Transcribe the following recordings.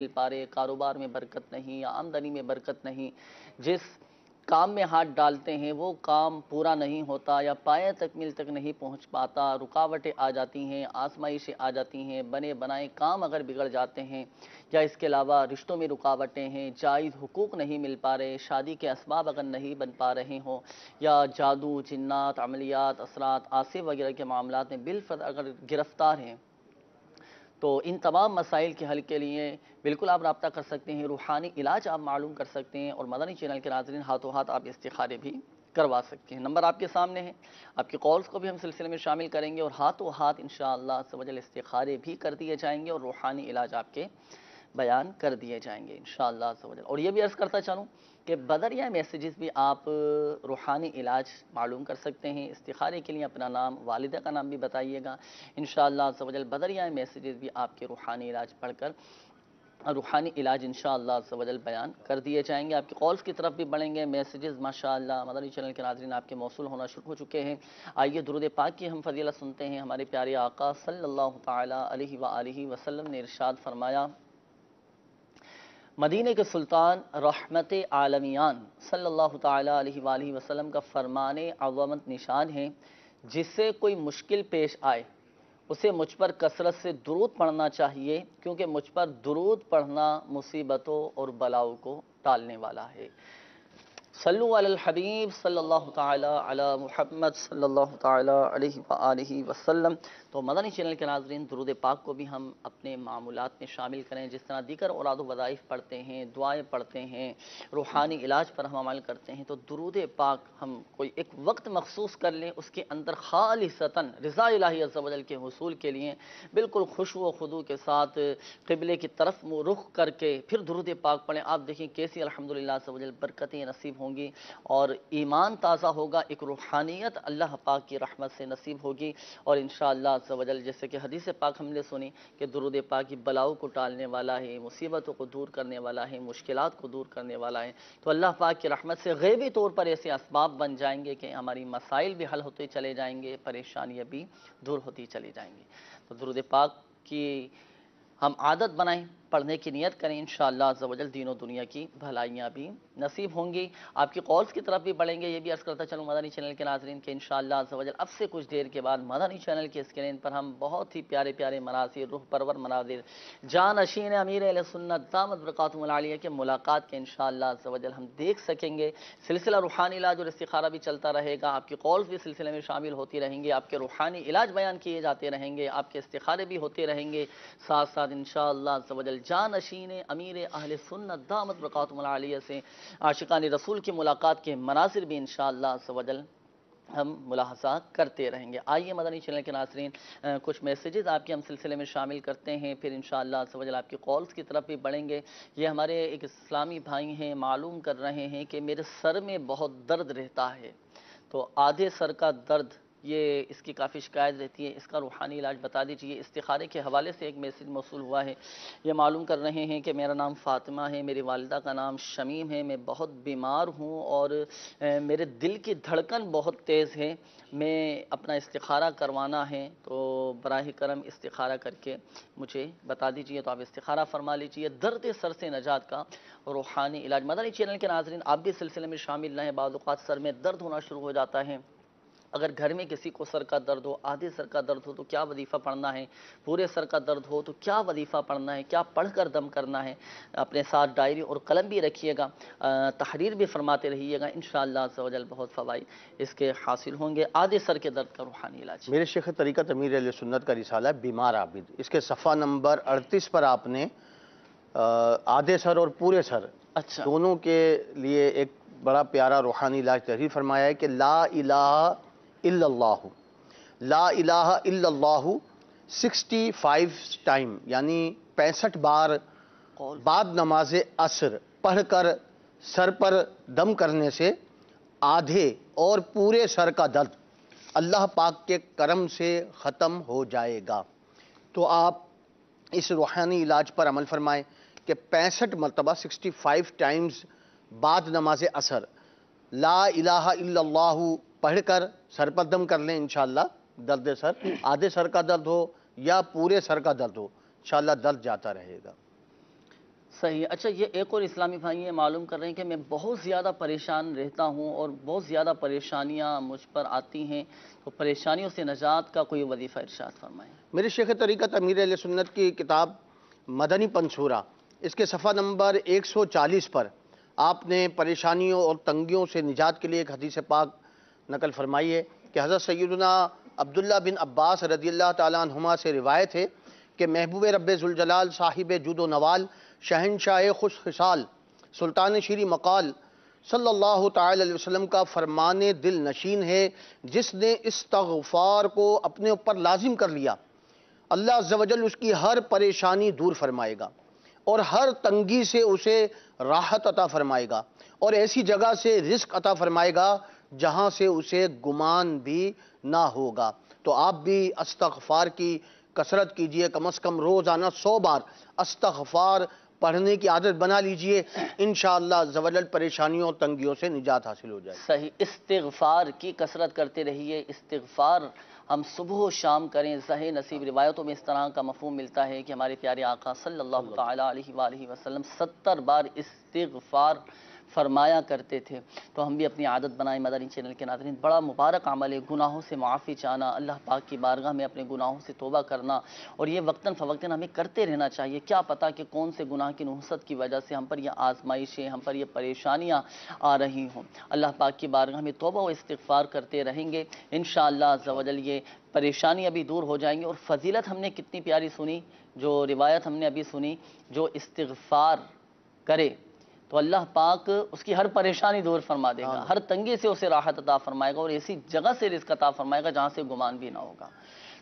مل پا رہے، کاروبار میں برکت نہیں یا آمدنی میں برکت نہیں، جس کام میں ہاتھ ڈالتے ہیں وہ کام پورا نہیں ہوتا یا پایہ تکمیل تک نہیں پہنچ پاتا، رکاوٹیں آ جاتی ہیں، آزمائشیں آ جاتی ہیں، بنے بنائے کام اگر بگڑ جاتے ہیں یا اس کے علاوہ رشتوں میں رکاوٹیں ہیں، جائز حقوق نہیں مل پا رہے، شادی کے اسباب اگر نہیں بن پا رہے ہوں یا جادو، جنات، عملیات، اثرات، آصف وغیرہ کے معاملات میں بالفرد اگر گرفتار ہیں، تو ان تمام مسائل کے حل کے لیے بالکل آپ رابطہ کر سکتے ہیں، روحانی علاج آپ معلوم کر سکتے ہیں، اور مدنی چینل کے ناظرین ہاتھوں ہاتھ آپ استخارے بھی کروا سکتے ہیں۔ نمبر آپ کے سامنے ہے، آپ کے کالز کو بھی ہم سلسلے میں شامل کریں گے اور ہاتھوں ہاتھ انشاءاللہ عز و جل استخارے بھی کر دیے جائیں گے اور روحانی علاج آپ کے بیان کر دیے جائیں گے انشاءاللہ عز و جل۔ اور یہ بھی عرض کرتا چلوں کہ بدر یا میسیجز بھی آپ روحانی علاج معلوم کر سکتے ہیں۔ استخارے کے لیے اپنا نام، والدہ کا نام بھی بتائیے گا، انشاءاللہ عز و جل بدر یا میسیجز بھی آپ کے روحانی علاج پڑھ کر روحانی علاج انشاءاللہ عز و جل بیان کر دیے جائیں گے۔ آپ کے کالز کی طرف بھی بڑھیں گے، میسیجز ماشاءاللہ مدنی چینل کے ناظرین آپ کے موصول ہونا شروع ہو چکے ہیں۔ آئیے درود پاک کی ہم فضیلت سنتے ہیں۔ ہمارے پیارے آقا صلی اللہ تعالی علیہ وآلہ وسلم نے ارشاد فرمایا، مدینہ کے سلطان رحمت عالمیان صلی اللہ تعالی علیہ وآلہ وسلم کا فرمان عظمت نشان ہے، جس سے کوئی مشکل پیش آئے اسے مجھ پر کثرت سے درود پڑھنا چاہیے، کیونکہ مجھ پر درود پڑھنا مصیبتوں اور بلاؤں کو ٹالنے والا ہے۔ صلو علی الحبیب صلی اللہ تعالی علی محمد صلی اللہ تعالی علیہ وآلہ وسلم۔ تو مدنی چینل کے ناظرین درود پاک کو بھی ہم اپنے معمولات میں شامل کریں، جس طرح دیگر اوراد و وظائف پڑھتے ہیں، دعائیں پڑھتے ہیں، روحانی علاج پر ہم عمل کرتے ہیں، تو درود پاک ہم کوئی ایک وقت مخصوص کر لیں، اس کے اندر خالصتاً رضا الہی عز و جل کے حصول کے لیے بالکل خشوع و خضوع کے ساتھ قبلے کی طرف رخ کر کے پھر درود پاک پڑھیں۔ آپ دیکھیں کیسی الحمدللہ عز و جل برکتیں نصیب ہوں گی اور ایمان تازہ ہوگا، ایک روحانیت اللہ پاک کی رحمت سے نصیب ہوگی، اور انشاءاللہ عز و جل جیسے کہ حدیث پاک ہم نے سنی کہ درود پاک بلاؤں کو ٹالنے والا ہے، مصیبتوں کو دور کرنے والا ہے، مشکلات کو دور کرنے والا ہے، تو اللہ پاک کی رحمت سے غیبی طور پر ایسے اسباب بن جائیں گے کہ ہماری مسائل بھی حل ہوتے چلے جائیں گے، پریشانیاں بھی دور ہوتی چلی جائیں گی۔ تو درود پاک کی ہم عادت بنائیں، پڑھنے کی نیت کریں، انشاءاللہ عز و جل دین و دنیا کی بھلائیاں بھی نصیب ہوں گی۔ آپ کی کالز کی طرف بھی بڑھیں گے، یہ بھی عرض کرتا چلوں مدنی چینل کے ناظرین کہ انشاءاللہ عز و جل اب سے کچھ دیر کے بعد مدنی چینل کے اسکرین پر ہم بہت ہی پیارے پیارے مناظر، روح پرور مناظر، جانشین امیر اہل سنت دامت برکاتہم العالیہ کے ملاقات کے انشاءاللہ عز و جل ہم دیکھ سکیں گے۔ سلسلہ روحانی علاج اور استخارہ بھی چلتا رہے گا، آپ کی کالز بھی سلسلے میں شامل ہوتی رہیں گے، آپ کے روحانی علاج بیان کیے جاتے رہیں گے، آپ کے استخارے بھی ہوتے رہیں گے، ساتھ ساتھ انشاءاللہ عز و جل جانشین امیر اہل سنت دامت برکاتہم العالیہ سے عاشقان رسول کی ملاقات کے مناظر بھی انشاءاللہ عز و جل ہم ملاحظہ کرتے رہیں گے۔ آئیے مدنی چینل کے ناظرین کچھ میسیجز آپ کے ہم سلسلے میں شامل کرتے ہیں، پھر انشاءاللہ عز و جل آپ کی کالز کی طرف بھی بڑھیں گے۔ یہ ہمارے ایک اسلامی بھائی ہیں، معلوم کر رہے ہیں کہ میرے سر میں بہت درد رہتا ہے، تو آدھے سر کا درد، یہ اس کی کافی شکایت رہتی ہے، اس کا روحانی علاج بتا دیجئے۔ استخارے کے حوالے سے ایک میسیج موصول ہوا ہے، یہ معلوم کر رہے ہیں کہ میرا نام فاطمہ ہے، میری والدہ کا نام شمیم ہے، میں بہت بیمار ہوں اور میرے دل کی دھڑکن بہت تیز ہے، میں اپنا استخارہ کروانا ہے، تو براہ کرم استخارہ کر کے مجھے بتا دیجئے۔ تو آپ استخارہ فرما لیجئے، درد سر سے نجات کا روحانی علاج۔ مدنی چینل کے ناظرین آپ بھی سلسلے میں شامل رہیں، بعض اوقات سر میں درد ہونا شروع ہو جاتا ہے، اگر گھر میں کسی کو سر کا درد ہو، آدھے سر کا درد ہو تو کیا وظیفہ پڑھنا ہے، پورے سر کا درد ہو تو کیا وظیفہ پڑھنا ہے، کیا پڑھ کر دم کرنا ہے، اپنے ساتھ ڈائری اور قلم بھی رکھیے گا، تحریر بھی فرماتے رہیے گا، انشاءاللہ عز و جل بہت فوائد اس کے حاصل ہوں گے۔ آدھے سر کے درد کا روحانی علاج۔ میرے شیخ طریقت امیر اہل سنت کا رسالہ ہے بیمار عابد، اس کے صفحہ نمبر 38 پر آپ نے آدھے سر اور پورے سر اچھا، دونوں کے لیے ایک بڑا پیارا روحانی علاج تحریر فرمایا ہے کہ لا الہ الا اللہ، لا الہ الا اللہ 65 ٹائم، یعنی 65 بار قول بعد نماز عصر پڑھ کر سر پر دم کرنے سے آدھے اور پورے سر کا درد اللہ پاک کے کرم سے ختم ہو جائے گا۔ تو آپ اس روحانی علاج پر عمل فرمائیں کہ 65 مرتبہ 65 ٹائمز بعد نماز عصر لا الہ الا اللہ پڑھ کر سر پر دم کر لیں، انشاءاللہ درد سر، آدھے سر کا درد ہو یا پورے سر کا درد ہو، انشاءاللہ درد جاتا رہے گا۔ صحیح. اچھا یہ ایک اور اسلامی بھائی یہ معلوم کر رہے ہیں کہ میں بہت زیادہ پریشان رہتا ہوں اور بہت زیادہ پریشانیاں مجھ پر آتی ہیں، تو پریشانیوں سے نجات کا کوئی وظیفہ ارشاد فرمائیں. میرے شیخ طریقت امیر اہل سنت کی کتاب مدنی پنصورہ، اس کے صفحہ نمبر 140 پر آپ نے پریشانیوں اور تنگیوں سے نجات کے لیے ایک حدیث پاک نقل فرمائی ہے کہ حضرت سیدنا عبداللہ بن عباس رضی اللہ تعالیٰ عنہما سے روایت ہے کہ محبوب رب ذوالجلال صاحب جود و نوال شہنشاہ خوش خصال سلطان شیریں مقال صلی اللہ تعالی علیہ وسلم کا فرمان دل نشین ہے، جس نے استغفار کو اپنے اوپر لازم کر لیا، اللہ عز و جل اس کی ہر پریشانی دور فرمائے گا اور ہر تنگی سے اسے راحت عطا فرمائے گا اور ایسی جگہ سے رزق عطا فرمائے گا جہاں سے اسے گمان بھی نہ ہوگا. تو آپ بھی استغفار کی کثرت کیجئے، کم از کم روزانہ 100 بار استغفار پڑھنے کی عادت بنا لیجئے، انشاءاللہ عز و جل پریشانیوں اور تنگیوں سے نجات حاصل ہو جائے. صحیح. استغفار کی کثرت کرتے رہیے. استغفار ہم صبح و شام کریں. صحیح نصیب روایتوں میں اس طرح کا مفہوم ملتا ہے کہ ہمارے پیارے آقا صلی اللہ تعالی علیہ وآلہ وسلم 70 بار استغفار فرمایا کرتے تھے. تو ہم بھی اپنی عادت بنائیں. مدنی چینل کے ناظرین، بڑا مبارک عمل ہے گناہوں سے معافی چاہنا، اللہ پاک کی بارگاہ میں اپنے گناہوں سے توبہ کرنا، اور یہ وقتاً فوقتاً ہمیں کرتے رہنا چاہیے. کیا پتہ کہ کون سے گناہ کی نحوست کی وجہ سے ہم پر یہ آزمائشیں، ہم پر یہ پریشانیاں آ رہی ہوں. اللہ پاک کی بارگاہ میں توبہ و استغفار کرتے رہیں گے، انشاءاللہ عز و جل یہ پریشانیاں بھی دور ہو جائیں گی. اور فضیلت ہم نے کتنی پیاری سنی، جو روایت ہم نے ابھی سنی، جو استغفار کرے تو اللہ پاک اس کی ہر پریشانی دور فرما دے گا، ہر تنگی سے اسے راحت عطا فرمائے گا اور ایسی جگہ سے رزق عطا فرمائے گا جہاں سے گمان بھی نہ ہوگا.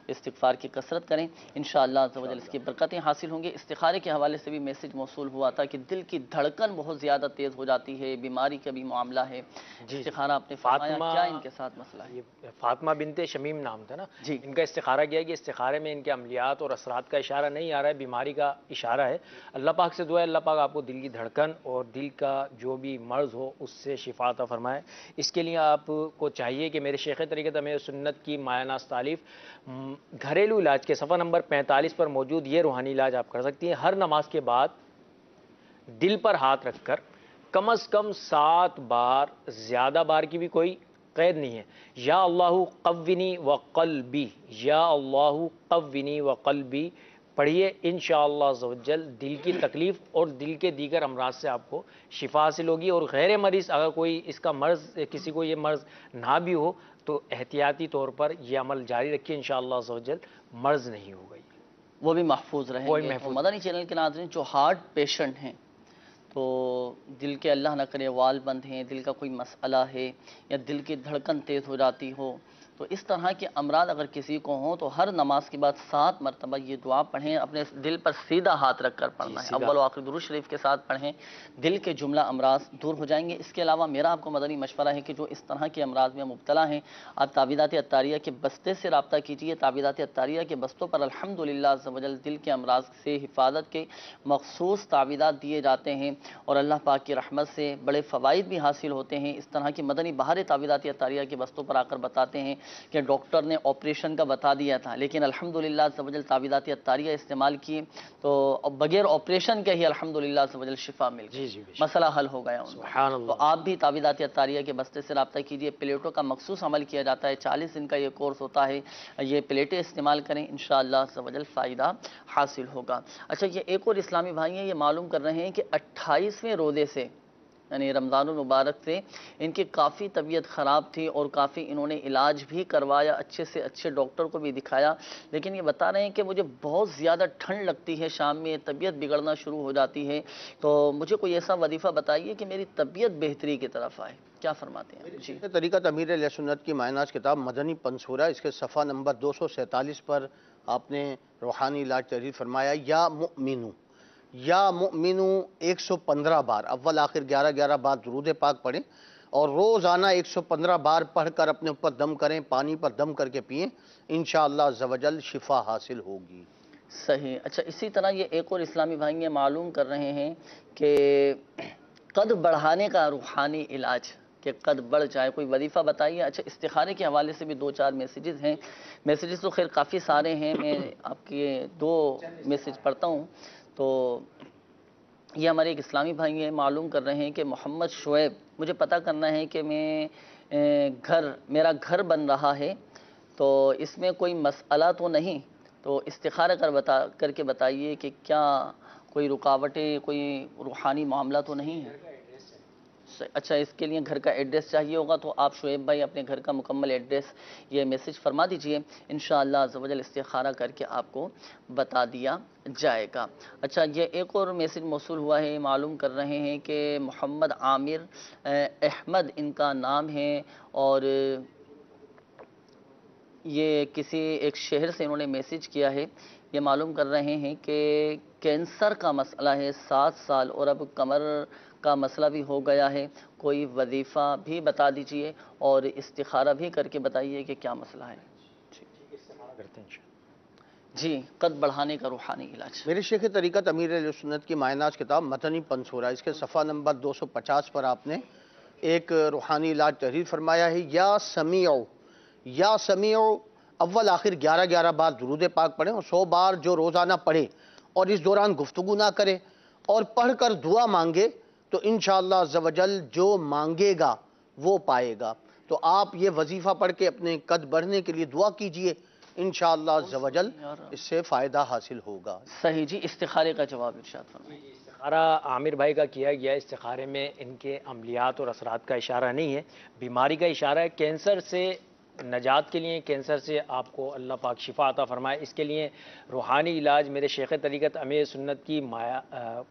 استغفار کی کثرت کریں، انشاءاللہ عز و جل اس کی برکتیں حاصل ہوں گی. استخارے کے حوالے سے بھی میسج موصول ہوا تھا کہ دل کی دھڑکن بہت زیادہ تیز ہو جاتی ہے، بیماری کا بھی معاملہ ہے. استخارہ آپ نے فرمایا، کیا ان کے ساتھ مسئلہ ہے؟ یہ فاطمہ بنت شمیم نام تھا نا جی. ان کا استخارہ کیا ہے کہ استخارے میں ان کے عملیات اور اثرات کا اشارہ نہیں آ رہا ہے، بیماری کا اشارہ ہے. اللہ پاک سے دعا ہے اللہ پاک آپ کو دل کی دھڑکن اور دل کا جو بھی مرض ہو اس سے شفا عطا فرمائے. اس کے لیے آپ کو چاہیے کہ میرے شیخ طریقت امیر سنت کی مایہ ناز تالیف گھریلو علاج کے صفحہ نمبر 45 پر موجود یہ روحانی علاج آپ کر سکتی ہیں. ہر نماز کے بعد دل پر ہاتھ رکھ کر کم از کم 7 بار، زیادہ بار کی بھی کوئی قید نہیں ہے، یا اللہ قوینی و قلبی، یا اللہ قوینی و قلبی پڑھیے. انشاءاللہ عز و جل دل کی تکلیف اور دل کے دیگر امراض سے آپ کو شفا حاصل ہوگی. اور غیر مریض اگر کوئی اس کا مرض، کسی کو یہ مرض نہ بھی ہو تو احتیاطی طور پر یہ عمل جاری رکھیے، انشاءاللہ عز و جل مرض نہیں ہوگا، وہ بھی محفوظ رہیں وہ گے. محفوظ. مدنی چینل کے ناظرین جو ہارٹ پیشنٹ ہیں، تو دل کے اللہ نہ کرے وال بند ہیں، دل کا کوئی مسئلہ ہے یا دل کی دھڑکن تیز ہو جاتی ہو، تو اس طرح کے امراض اگر کسی کو ہوں تو ہر نماز کے بعد 7 مرتبہ یہ دعا پڑھیں. اپنے دل پر سیدھا ہاتھ رکھ کر پڑھنا ہے، اول و آخر درود شریف کے ساتھ پڑھیں، دل کے جملہ امراض دور ہو جائیں گے. اس کے علاوہ میرا آپ کو مدنی مشورہ ہے کہ جو اس طرح کے امراض میں مبتلا ہیں، آپ تعویذات عطاریہ کے بستے سے رابطہ کیجیے. تعویذات عطاریہ کے بستوں پر الحمدللہ عز و جل دل کے امراض سے حفاظت کے مخصوص تعویذات دیے جاتے ہیں اور اللہ پاک کی رحمت سے بڑے فوائد بھی حاصل ہوتے ہیں. اس طرح کی مدنی بہار تعویذات عطاریہ کے بستوں پر آ کر بتاتے ہیں کہ ڈاکٹر نے آپریشن کا بتا دیا تھا لیکن الحمدللہ عز و جل تعویذات عطاریہ استعمال کیے تو بغیر آپریشن کے ہی الحمدللہ عز و جل شفا مل گئی، مسئلہ حل ہو گیا ان کا. تو آپ بھی تعویذات عطاریہ کے بستے سے رابطہ کیجیے. پلیٹوں کا مخصوص عمل کیا جاتا ہے، 40 دن کا یہ کورس ہوتا ہے. یہ پلیٹیں استعمال کریں، انشاءاللہ عز و جل فائدہ حاصل ہوگا. اچھا یہ ایک اور اسلامی بھائی ہیں، یہ معلوم کر رہے ہیں کہ 28ویں روزے سے یعنی رمضان المبارک سے ان کی کافی طبیعت خراب تھی اور کافی انہوں نے علاج بھی کروایا، اچھے سے اچھے ڈاکٹر کو بھی دکھایا، لیکن یہ بتا رہے ہیں کہ مجھے بہت زیادہ ٹھنڈ لگتی ہے، شام میں طبیعت بگڑنا شروع ہو جاتی ہے، تو مجھے کوئی ایسا وظیفہ بتائیے کہ میری طبیعت بہتری کی طرف آئے. کیا فرماتے ہیں؟ جی. طریقت امیر اہل سنت کی مایہ ناز کتاب مدنی پنصورہ، اس کے صفحہ نمبر 247 پر آپ نے روحانی علاج تحریر فرمایا، یا مؤمنو، یا مؤمنو 115 بار، اول آخر 11 بار درود پاک پڑھیں اور روزانہ 115 بار پڑھ کر اپنے اوپر دم کریں، پانی پر دم کر کے پئیں، انشاءاللہ عز و جل شفا حاصل ہوگی. صحیح. اچھا اسی طرح یہ ایک اور اسلامی بھائی یہ معلوم کر رہے ہیں کہ قد بڑھانے کا روحانی علاج، کہ قد بڑھ جائے، کوئی وظیفہ بتائیے. اچھا استخارے کے حوالے سے بھی 2-4 میسیجز ہیں. میسیجز تو خیر کافی سارے ہیں، میں آپ کے 2 میسیج پڑھتا ہوں. تو یہ ہمارے ایک اسلامی بھائی ہیں، معلوم کر رہے ہیں کہ محمد شعیب، مجھے پتہ کرنا ہے کہ میرا گھر بن رہا ہے، تو اس میں کوئی مسئلہ تو نہیں، تو استخارہ کر کے بتائیے کہ کیا کوئی رکاوٹیں، کوئی روحانی معاملہ تو نہیں ہے؟ اچھا، اس کے لیے گھر کا ایڈریس چاہیے ہوگا، تو آپ شعیب بھائی اپنے گھر کا مکمل ایڈریس یہ میسج فرما دیجئے، انشاءاللہ عز و جل استخارہ کر کے آپ کو بتا دیا جائے گا۔ اچھا، یہ ایک اور میسج موصول ہوا ہے، معلوم کر رہے ہیں کہ محمد عامر احمد ان کا نام ہے، اور یہ کسی ایک شہر سے انہوں نے میسج کیا ہے، یہ معلوم کر رہے ہیں کہ کینسر کا مسئلہ ہے 7 سال، اور اب کمر کا مسئلہ بھی ہو گیا ہے، کوئی وظیفہ بھی بتا دیجئے اور استخارہ بھی کر کے بتائیے کہ کیا مسئلہ ہے۔ جی، قد بڑھانے کا روحانی علاج۔ میرے شیخ طریقت امیر اہل سنت کی مائناز کتاب متنی پنصورہ، اس کے صفحہ نمبر 250 پر آپ نے ایک روحانی علاج تحریر فرمایا ہے، یا سمیع اول آخر 11 بار درود پاک پڑھیں، اور 100 بار جو روزانہ پڑھے اور اس دوران گفتگو نہ کرے اور پڑھ کر دعا مانگے تو انشاءاللہ عز و جل جو مانگے گا وہ پائے گا۔ تو آپ یہ وظیفہ پڑھ کے اپنے قد بڑھنے کے لیے دعا کیجئے، انشاءاللہ عز و جل اس سے فائدہ حاصل ہوگا۔ صحیح جی، استخارے کا جواب ارشاد فرمائیں۔ استخارہ عامر بھائی کا کیا گیا، استخارے میں ان کے عملیات اور اثرات کا اشارہ نہیں ہے، بیماری کا اشارہ ہے۔ کینسر سے نجات کے لیے، کینسر سے آپ کو اللہ پاک شفا عطا فرمائے، اس کے لیے روحانی علاج میرے شیخ طریقت امیر سنت کی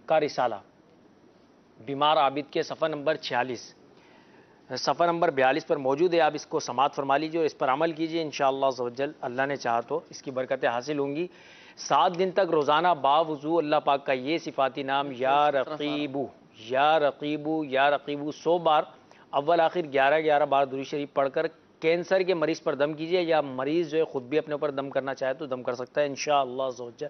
کا رسالہ بیمار عابد کے صفحہ نمبر 46 صفحہ نمبر 42 پر موجود ہے، آپ اس کو سماعت فرما لیجیے اور اس پر عمل کیجیے، انشاءاللہ عز و جل اللہ نے چاہا تو اس کی برکتیں حاصل ہوں گی۔ 7 دن تک روزانہ باوضو اللہ پاک کا یہ صفاتی نام یا رقیبو یا رقیبو یا رقیبو 100 بار اول آخر 11 بار درود شریف پڑھ کر کینسر کے مریض پر دم کیجیے، یا مریض جو ہے خود بھی اپنے اوپر دم کرنا چاہے تو دم کر سکتا ہے انشاءاللہ عز و جل۔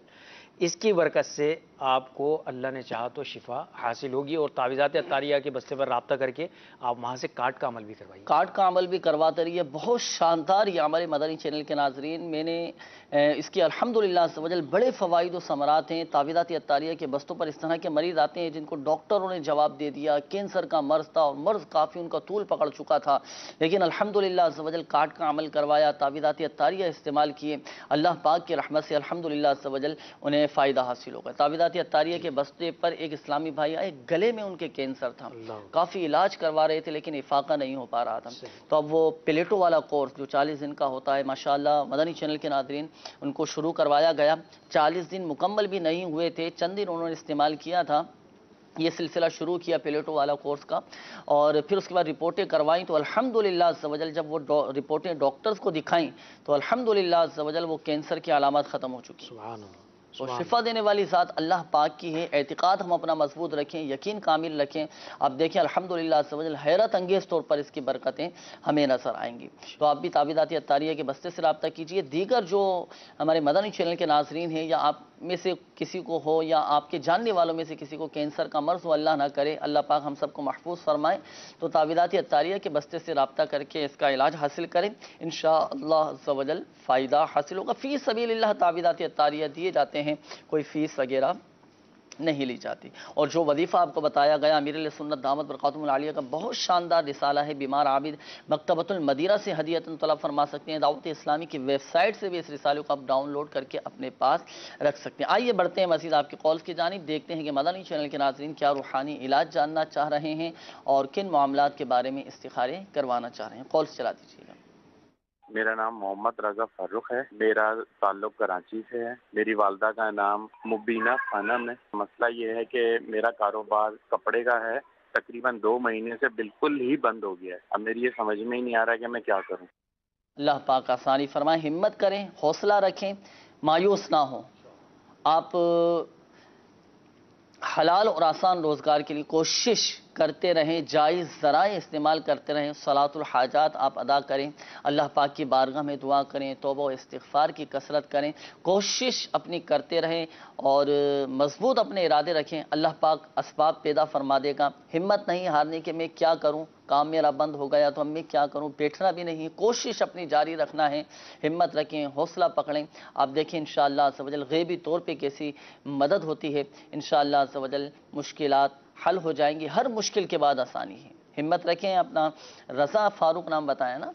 اس کی برکت سے آپ کو اللہ نے چاہا تو شفا حاصل ہوگی، اور تعویذات عطاریہ کے بستے پر رابطہ کر کے آپ وہاں سے کارڈ کا عمل بھی کروائیے۔ کارڈ کا عمل بھی کرواتے رہیے، بہت شاندار یہ ہمارے مدنی چینل کے ناظرین، میں نے اس کی الحمدللہ عز و جل بڑے فوائد و ثمرات ہیں۔ تعویذات عطاریہ کے بستوں پر اس طرح کے مریض آتے ہیں جن کو ڈاکٹروں نے جواب دے دیا کینسر کا مرض تھا، اور مرض کافی ان کا طول پکڑ چکا تھا، لیکن الحمدللہ عز و جل کارڈ کا عمل کروایا، تعویذات عطاریہ استعمال کیے، اللہ پاک کی رحمت سے الحمدللہ عز و جل انہیں فائدہ حاصل ہوگا۔ تعویذات عطاریہ کے بستے پر ایک اسلامی بھائی آئے، گلے میں ان کے کینسر تھا، کافی علاج کروا رہے تھے لیکن افاقہ نہیں ہو پا رہا تھا، تو اب وہ پلیٹو والا کورس جو 40 دن کا ہوتا ہے، ماشاءاللہ مدنی چینل کے ناظرین ان کو شروع کروایا گیا۔ 40 دن مکمل بھی نہیں ہوئے تھے، چند دن انہوں نے استعمال کیا تھا، یہ سلسلہ شروع کیا پلیٹو والا کورس کا، اور پھر اس کے بعد رپورٹیں کروائیں تو الحمدللہ عز و جل جب وہ رپورٹیں ڈاکٹرز کو دکھائیں تو الحمدللہ عز و جل وہ کینسر کی علامات ختم ہو چکی۔ سبحان اللہ، تو شفا دینے والی ذات اللہ پاک کی ہے، اعتقاد ہم اپنا مضبوط رکھیں، یقین کامل رکھیں، اب دیکھیں الحمدللہ عز و جل حیرت انگیز طور پر اس کی برکتیں ہمیں نظر آئیں گی۔ تو آپ بھی تعویذات عطاریہ کے بستے سے رابطہ کیجئے۔ دیگر جو ہمارے مدنی چینل کے ناظرین ہیں، یا آپ میں سے کسی کو ہو یا آپ کے جاننے والوں میں سے کسی کو کینسر کا مرض ہو، اللہ نہ کرے، اللہ پاک ہم سب کو محفوظ فرمائے، تو تعویذات عطاریہ کے بستے سے رابطہ کر کے اس کا علاج حاصل کریں، انشاءاللہ عز و جل فائدہ حاصل ہوگا۔ فی سبیل اللہ تعویذات عطاریہ دیے جاتے ہیں، کوئی فیس وغیرہ نہیں لی جاتی۔ اور جو وظیفہ آپ کو بتایا گیا امیر اہل سنت دامت برکاتہم العالیہ کا بہت شاندار رسالہ ہے، بیمار عابد مکتبۃ المدینہ سے ہدیۃً طلب فرما سکتے ہیں، دعوت اسلامی کی ویب سائٹ سے بھی اس رسالے کو آپ ڈاؤن لوڈ کر کے اپنے پاس رکھ سکتے ہیں۔ آئیے بڑھتے ہیں مزید آپ کے کالز کی جانب، دیکھتے ہیں کہ مدنی چینل کے ناظرین کیا روحانی علاج جاننا چاہ رہے ہیں اور کن معاملات کے بارے میں استخارے کروانا چاہ رہے ہیں۔ کالز چلا دیجیے گا۔ میرا نام محمد رضا فرخ ہے، میرا تعلق کراچی سے ہے، میری والدہ کا نام مبینہ خانم ہے۔ مسئلہ یہ ہے کہ میرا کاروبار کپڑے کا ہے، تقریباً 2 مہینے سے بالکل ہی بند ہو گیا ہے۔ اب میری یہ سمجھ میں ہی نہیں آ رہا کہ میں کیا کروں۔ اللہ پاک آسانی فرمائے، ہمت کریں، حوصلہ رکھیں، مایوس نہ ہوں۔ آپ حلال اور آسان روزگار کے لیے کوشش کرتے رہیں، جائز ذرائع استعمال کرتے رہیں، صلاۃ الحاجات آپ ادا کریں، اللہ پاک کی بارگاہ میں دعا کریں، توبہ و استغفار کی کثرت کریں، کوشش اپنی کرتے رہیں اور مضبوط اپنے ارادے رکھیں، اللہ پاک اسباب پیدا فرما دے گا۔ ہمت نہیں ہارنے کہ میں کیا کروں، کام میرا بند ہو گیا تو اب میں کیا کروں، بیٹھنا بھی نہیں، کوشش اپنی جاری رکھنا ہے، ہمت رکھیں، حوصلہ پکڑیں۔ آپ دیکھیں انشاءاللہ عز و جل غیبی طور پہ کیسی مدد ہوتی ہے، انشاءاللہ عز و جل مشکلات حل ہو جائیں گی، ہر مشکل کے بعد آسانی ہے، ہمت رکھیں۔ اپنا رضا فاروق نام بتایا نا،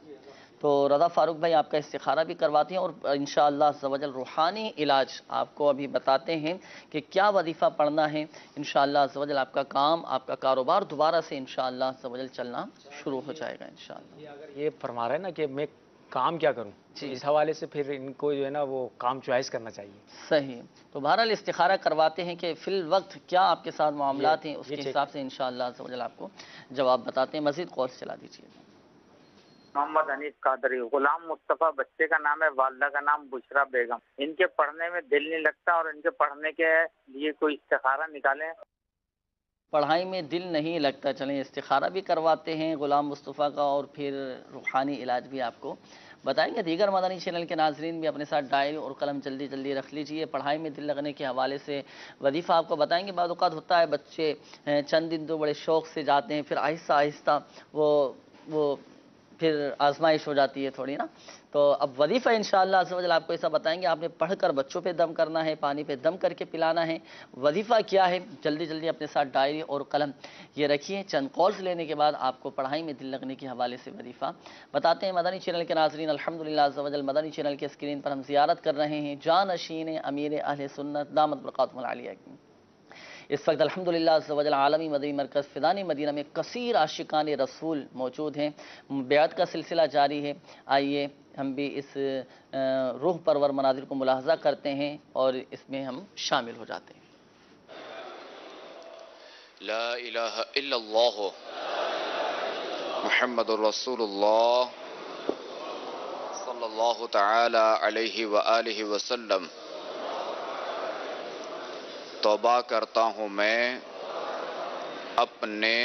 تو رضا فاروق بھائی آپ کا استخارہ بھی کرواتے ہیں اور انشاءاللہ عز و جل روحانی علاج آپ کو ابھی بتاتے ہیں کہ کیا وظیفہ پڑھنا ہے، انشاءاللہ عز و جل آپ کا کام، آپ کا کاروبار دوبارہ سے انشاءاللہ عز و جل چلنا شروع ہو جائے گا انشاءاللہ۔ اگر یہ فرما رہے ہیں نا کہ میں کام کیا کروں، جی، اس حوالے سے پھر ان کو جو ہے نا وہ کام چوائس کرنا چاہیے۔ صحیح، تو بہرحال استخارہ کرواتے ہیں کہ فی الوقت کیا آپ کے ساتھ معاملات ہیں، اس کے حساب سے انشاءاللہ عز و جل آپ کو جواب بتاتے ہیں۔ مزید کال چلا دیجیے۔ محمد حنیف قادری، غلام مصطفیٰ بچے کا نام ہے، والدہ کا نام بشرا بیگم۔ ان کے پڑھنے میں دل نہیں لگتا اور ان کے پڑھنے کے لیے کوئی استخارہ نکالیں۔ پڑھائی میں دل نہیں لگتا، چلیں استخارہ بھی کرواتے ہیں غلام مصطفیٰ کا اور پھر روحانی علاج بھی آپ کو بتائیں گے۔ دیگر مدنی چینل کے ناظرین بھی اپنے ساتھ ڈائری اور قلم جلدی جلدی رکھ لیجئے۔ پڑھائی میں دل لگنے کے حوالے سے وظیفہ آپ کو بتائیں گے۔ بعض اوقات ہوتا ہے بچے چند دن تو بڑے شوق سے جاتے ہیں، پھر آہستہ آہستہ وہ پھر آزمائش ہو جاتی ہے تھوڑی نا، تو اب وظیفہ انشاءاللہ عز و جل آپ کو ایسا بتائیں گے، آپ نے پڑھ کر بچوں پہ دم کرنا ہے، پانی پہ دم کر کے پلانا ہے۔ وظیفہ کیا ہے، جلدی جلدی اپنے ساتھ ڈائری اور قلم یہ رکھیے۔ چند کالز لینے کے بعد آپ کو پڑھائی میں دل لگنے کے حوالے سے وظیفہ بتاتے ہیں۔ مدنی چینل کے ناظرین الحمدللہ عز و جل مدنی چینل کے اسکرین پر ہم زیارت کر رہے ہیں جانشین امیر اہل سنت دامت برکاتہم العالیہ کی۔ اس وقت الحمدللہ عز و جل عالمی مدنی مرکز فیضان مدینہ میں کثیر عاشقان رسول موجود ہیں، بیعت کا سلسلہ جاری ہے۔ آئیے ہم بھی اس روح پرور مناظر کو ملاحظہ کرتے ہیں اور اس میں ہم شامل ہو جاتے ہیں۔ لا الہ الا اللہ محمد الرسول اللہ صلی اللہ تعالی علیہ وآلہ وسلم۔ توبہ کرتا ہوں میں اپنے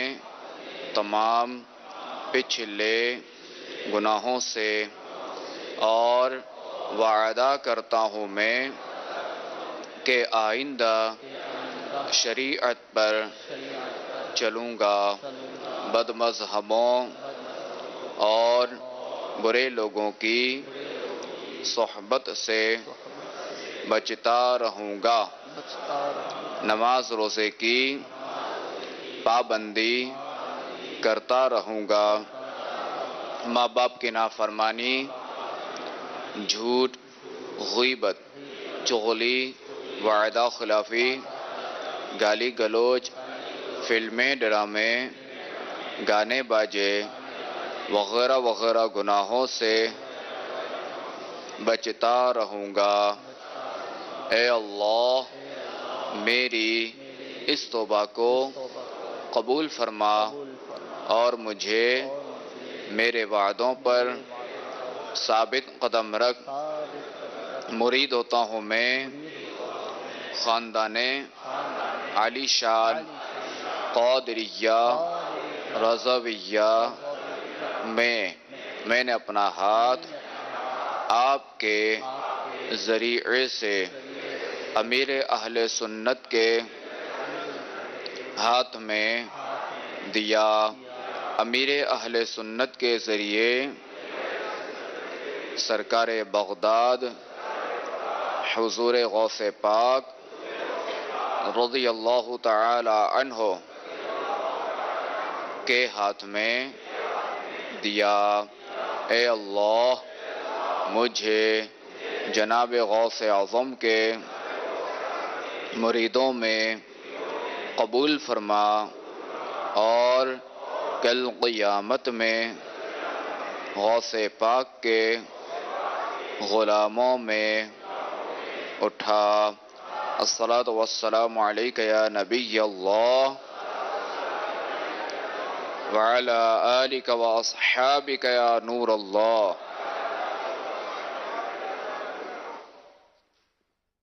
تمام پچھلے گناہوں سے اور وعدہ کرتا ہوں میں کہ آئندہ شریعت پر چلوں گا، بد مذہبوں اور برے لوگوں کی صحبت سے بچتا رہوں گا، نماز روزے کی پابندی کرتا رہوں گا، ماں باپ کی نافرمانی، جھوٹ، غیبت، چغلی، وعدہ خلافی، گالی گلوچ، فلمیں، ڈرامے، گانے باجے وغیرہ وغیرہ گناہوں سے بچتا رہوں گا۔ اے اللہ میری اس توبہ کو قبول فرما اور مجھے میرے وعدوں پر ثابت قدم رکھ۔ مرید ہوتا ہوں میں خاندان علی شان قادریہ رضویہ میں نے اپنا ہاتھ آپ کے ذریعے سے امیر اہل سنت کے ہاتھ میں دیا۔ امیر اہل سنت کے ذریعے سرکار بغداد حضور غوث پاک رضی اللہ تعالی عنہ کے ہاتھ میں دیا۔ اے اللہ مجھے جناب غوث اعظم کے مریدوں میں قبول فرما اور کل قیامت میں غوث پاک کے غلاموں میں اٹھا۔ الصلاۃ والسلام علیک یا نبی اللہ وعلی آلک واصحابک یا نور اللہ۔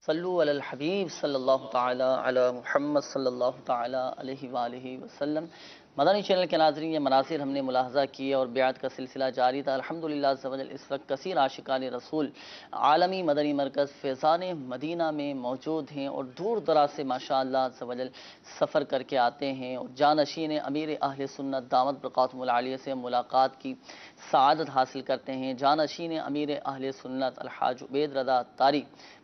صلو علی الحبیب صلی اللہ تعالی علی محمد صلی اللہ تعالی علیہ وآلہ وسلم۔ مدنی چینل کے ناظرین، یہ مناظر ہم نے ملاحظہ کیے اور بیعت کا سلسلہ جاری تھا۔ الحمدللہ عز و جل اس وقت کثیر عاشقان رسول عالمی مدنی مرکز فیضان مدینہ میں موجود ہیں اور دور دراز سے ماشاءاللہ عز و جل سفر کر کے آتے ہیں اور جانشین امیر اہل سنت دامت برکاتہم العالیہ سے ملاقات کی سعادت حاصل کرتے ہیں۔ جانشین امیر اہل سنت الحاج عبید رضا اتاری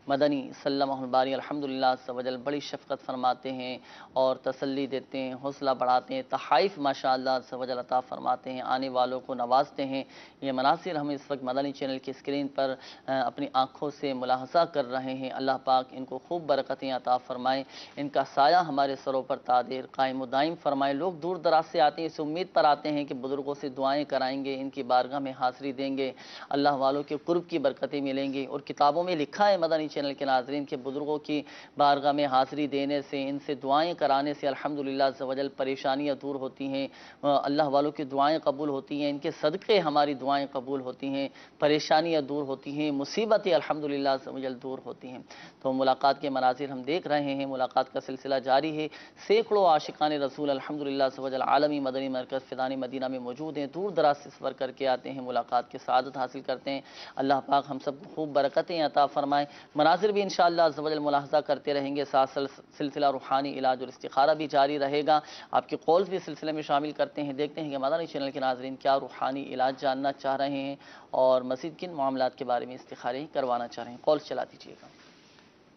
مدنی سلمہ الباری الحمدللہ عز و جل بڑی شفقت فرماتے ہیں اور تسلی دیتے ہیں، حوصلہ بڑھاتے ہیں، تحائف ماشاءاللہ عز و جل عطا فرماتے ہیں، آنے والوں کو نوازتے ہیں۔ یہ مناظر ہم اس وقت مدنی چینل کی اسکرین پر اپنی آنکھوں سے ملاحظہ کر رہے ہیں۔ اللہ پاک ان کو خوب برکتیں عطا فرمائے، ان کا سایہ ہمارے سروں پر تادیر قائم و دائم فرمائے۔ لوگ دور دراز سے آتے ہیں، اس امید پر آتے ہیں کہ بزرگوں سے دعائیں کرائیں گے، ان کی بارگاہ میں حاضری دیں گے، اللہ والوں کے قرب کی برکتیں ملیں گی۔ اور کتابوں میں لکھا ہے مدنی چینل کے ناظرین کہ بزرگوں کی بارگاہ میں حاضری دینے سے، ان سے دعائیں کرانے سے الحمدللہ عز و جل پریشانیاں دور ہوتی ہیں، اللہ والوں کی دعائیں قبول ہوتی ہیں، ان کے صدقے ہماری دعائیں قبول ہوتی ہیں، پریشانیاں دور ہوتی ہیں، مصیبتیں الحمدللہ عز و جل دور ہوتی ہیں۔ تو ملاقات کے مناظر ہم دیکھ رہے ہیں، ملاقات کا سلسلہ جاری ہے۔ سینکڑوں عاشقان رسول الحمدللہ عز و جل عالمی مدنی مرکز فیضان مدینہ میں موجود ہیں، دور دراز سے سفر کر کے آتے ہیں، ملاقات کی سعادت حاصل کرتے ہیں۔ اللہ پاک ہم سب کو خوب برکتیں عطا فرمائے۔ مناظر بھی انشاءاللہ عز و جل ملاحظہ کرتے رہیں گے، ساتھ سلسلہ روحانی علاج اور استخارہ بھی جاری رہے گا۔ آپ کے کالز بھی سلسلے میں شامل کرتے ہیں، دیکھتے ہیں کہ مدنی چینل کے ناظرین کیا روحانی علاج جاننا چاہ رہے ہیں اور مزید کن معاملات کے بارے میں استخارے کروانا چاہ رہے ہیں۔ کالز چلا دیجیے گا۔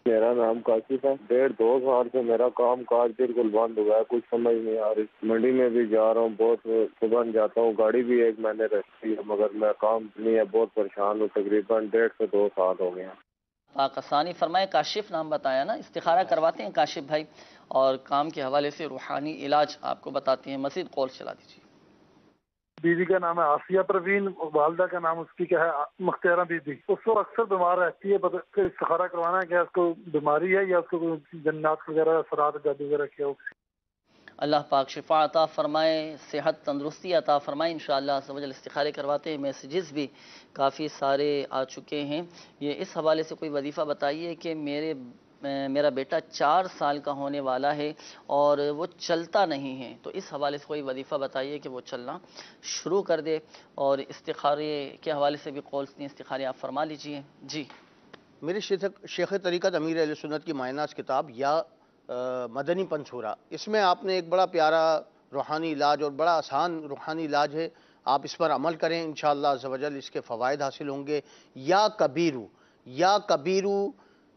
میرا نام کاشف ہے، 1.5-2 سال سے میرا کام کاج بالکل بند ہوا ہے، کچھ سمجھ نہیں آ رہی۔ منڈی میں بھی جا رہا ہوں، بہت صبح جاتا ہوں، گاڑی بھی ایک میں نے رکھی ہے مگر میں کام نہیں ہے، بہت پریشان ہوں، تقریباً 1.5 سے 2 سال ہو گئے ہیں۔ پاک آسانی فرمائے۔ کاشف نام بتایا نا، استخارہ کرواتے ہیں کاشف بھائی اور کام کے حوالے سے روحانی علاج آپ کو بتاتے ہیں۔ مزید کال چلا دیجیے۔ بیوی کا نام ہے آسیہ پروین اور والدہ کا نام اس کی کیا ہے مختارہ بی بی۔ اس کو اکثر بیمار رہتی ہے، استخارہ کروانا ہے، کیا اس کو بیماری ہے یا اس کو کوئی جنات وغیرہ اثرات جادو وغیرہ کیا ہو؟ اللہ پاک شفا عطا فرمائے، صحت تندرستی عطا فرمائے انشاءاللہ عز و جل۔ استخارے کرواتے ہیں، میسیجز بھی کافی سارے آ چکے ہیں۔ یہ اس حوالے سے کوئی وظیفہ بتائیے کہ میرا بیٹا 4 سال کا ہونے والا ہے اور وہ چلتا نہیں ہے، تو اس حوالے سے کوئی وظیفہ بتائیے کہ وہ چلنا شروع کر دے۔ اور استخارے کے حوالے سے بھی قولس نہیں، استخارے آپ فرما لیجئے۔ جی، میرے شیخ طریقت امیر اہل سنت کی مائناز کتاب یا مدنی پنصورہ، اس میں آپ نے ایک بڑا پیارا روحانی علاج اور بڑا آسان روحانی علاج ہے، آپ اس پر عمل کریں، انشاءاللہ عز و جل اس کے فوائد حاصل ہوں گے۔ یا کبیرو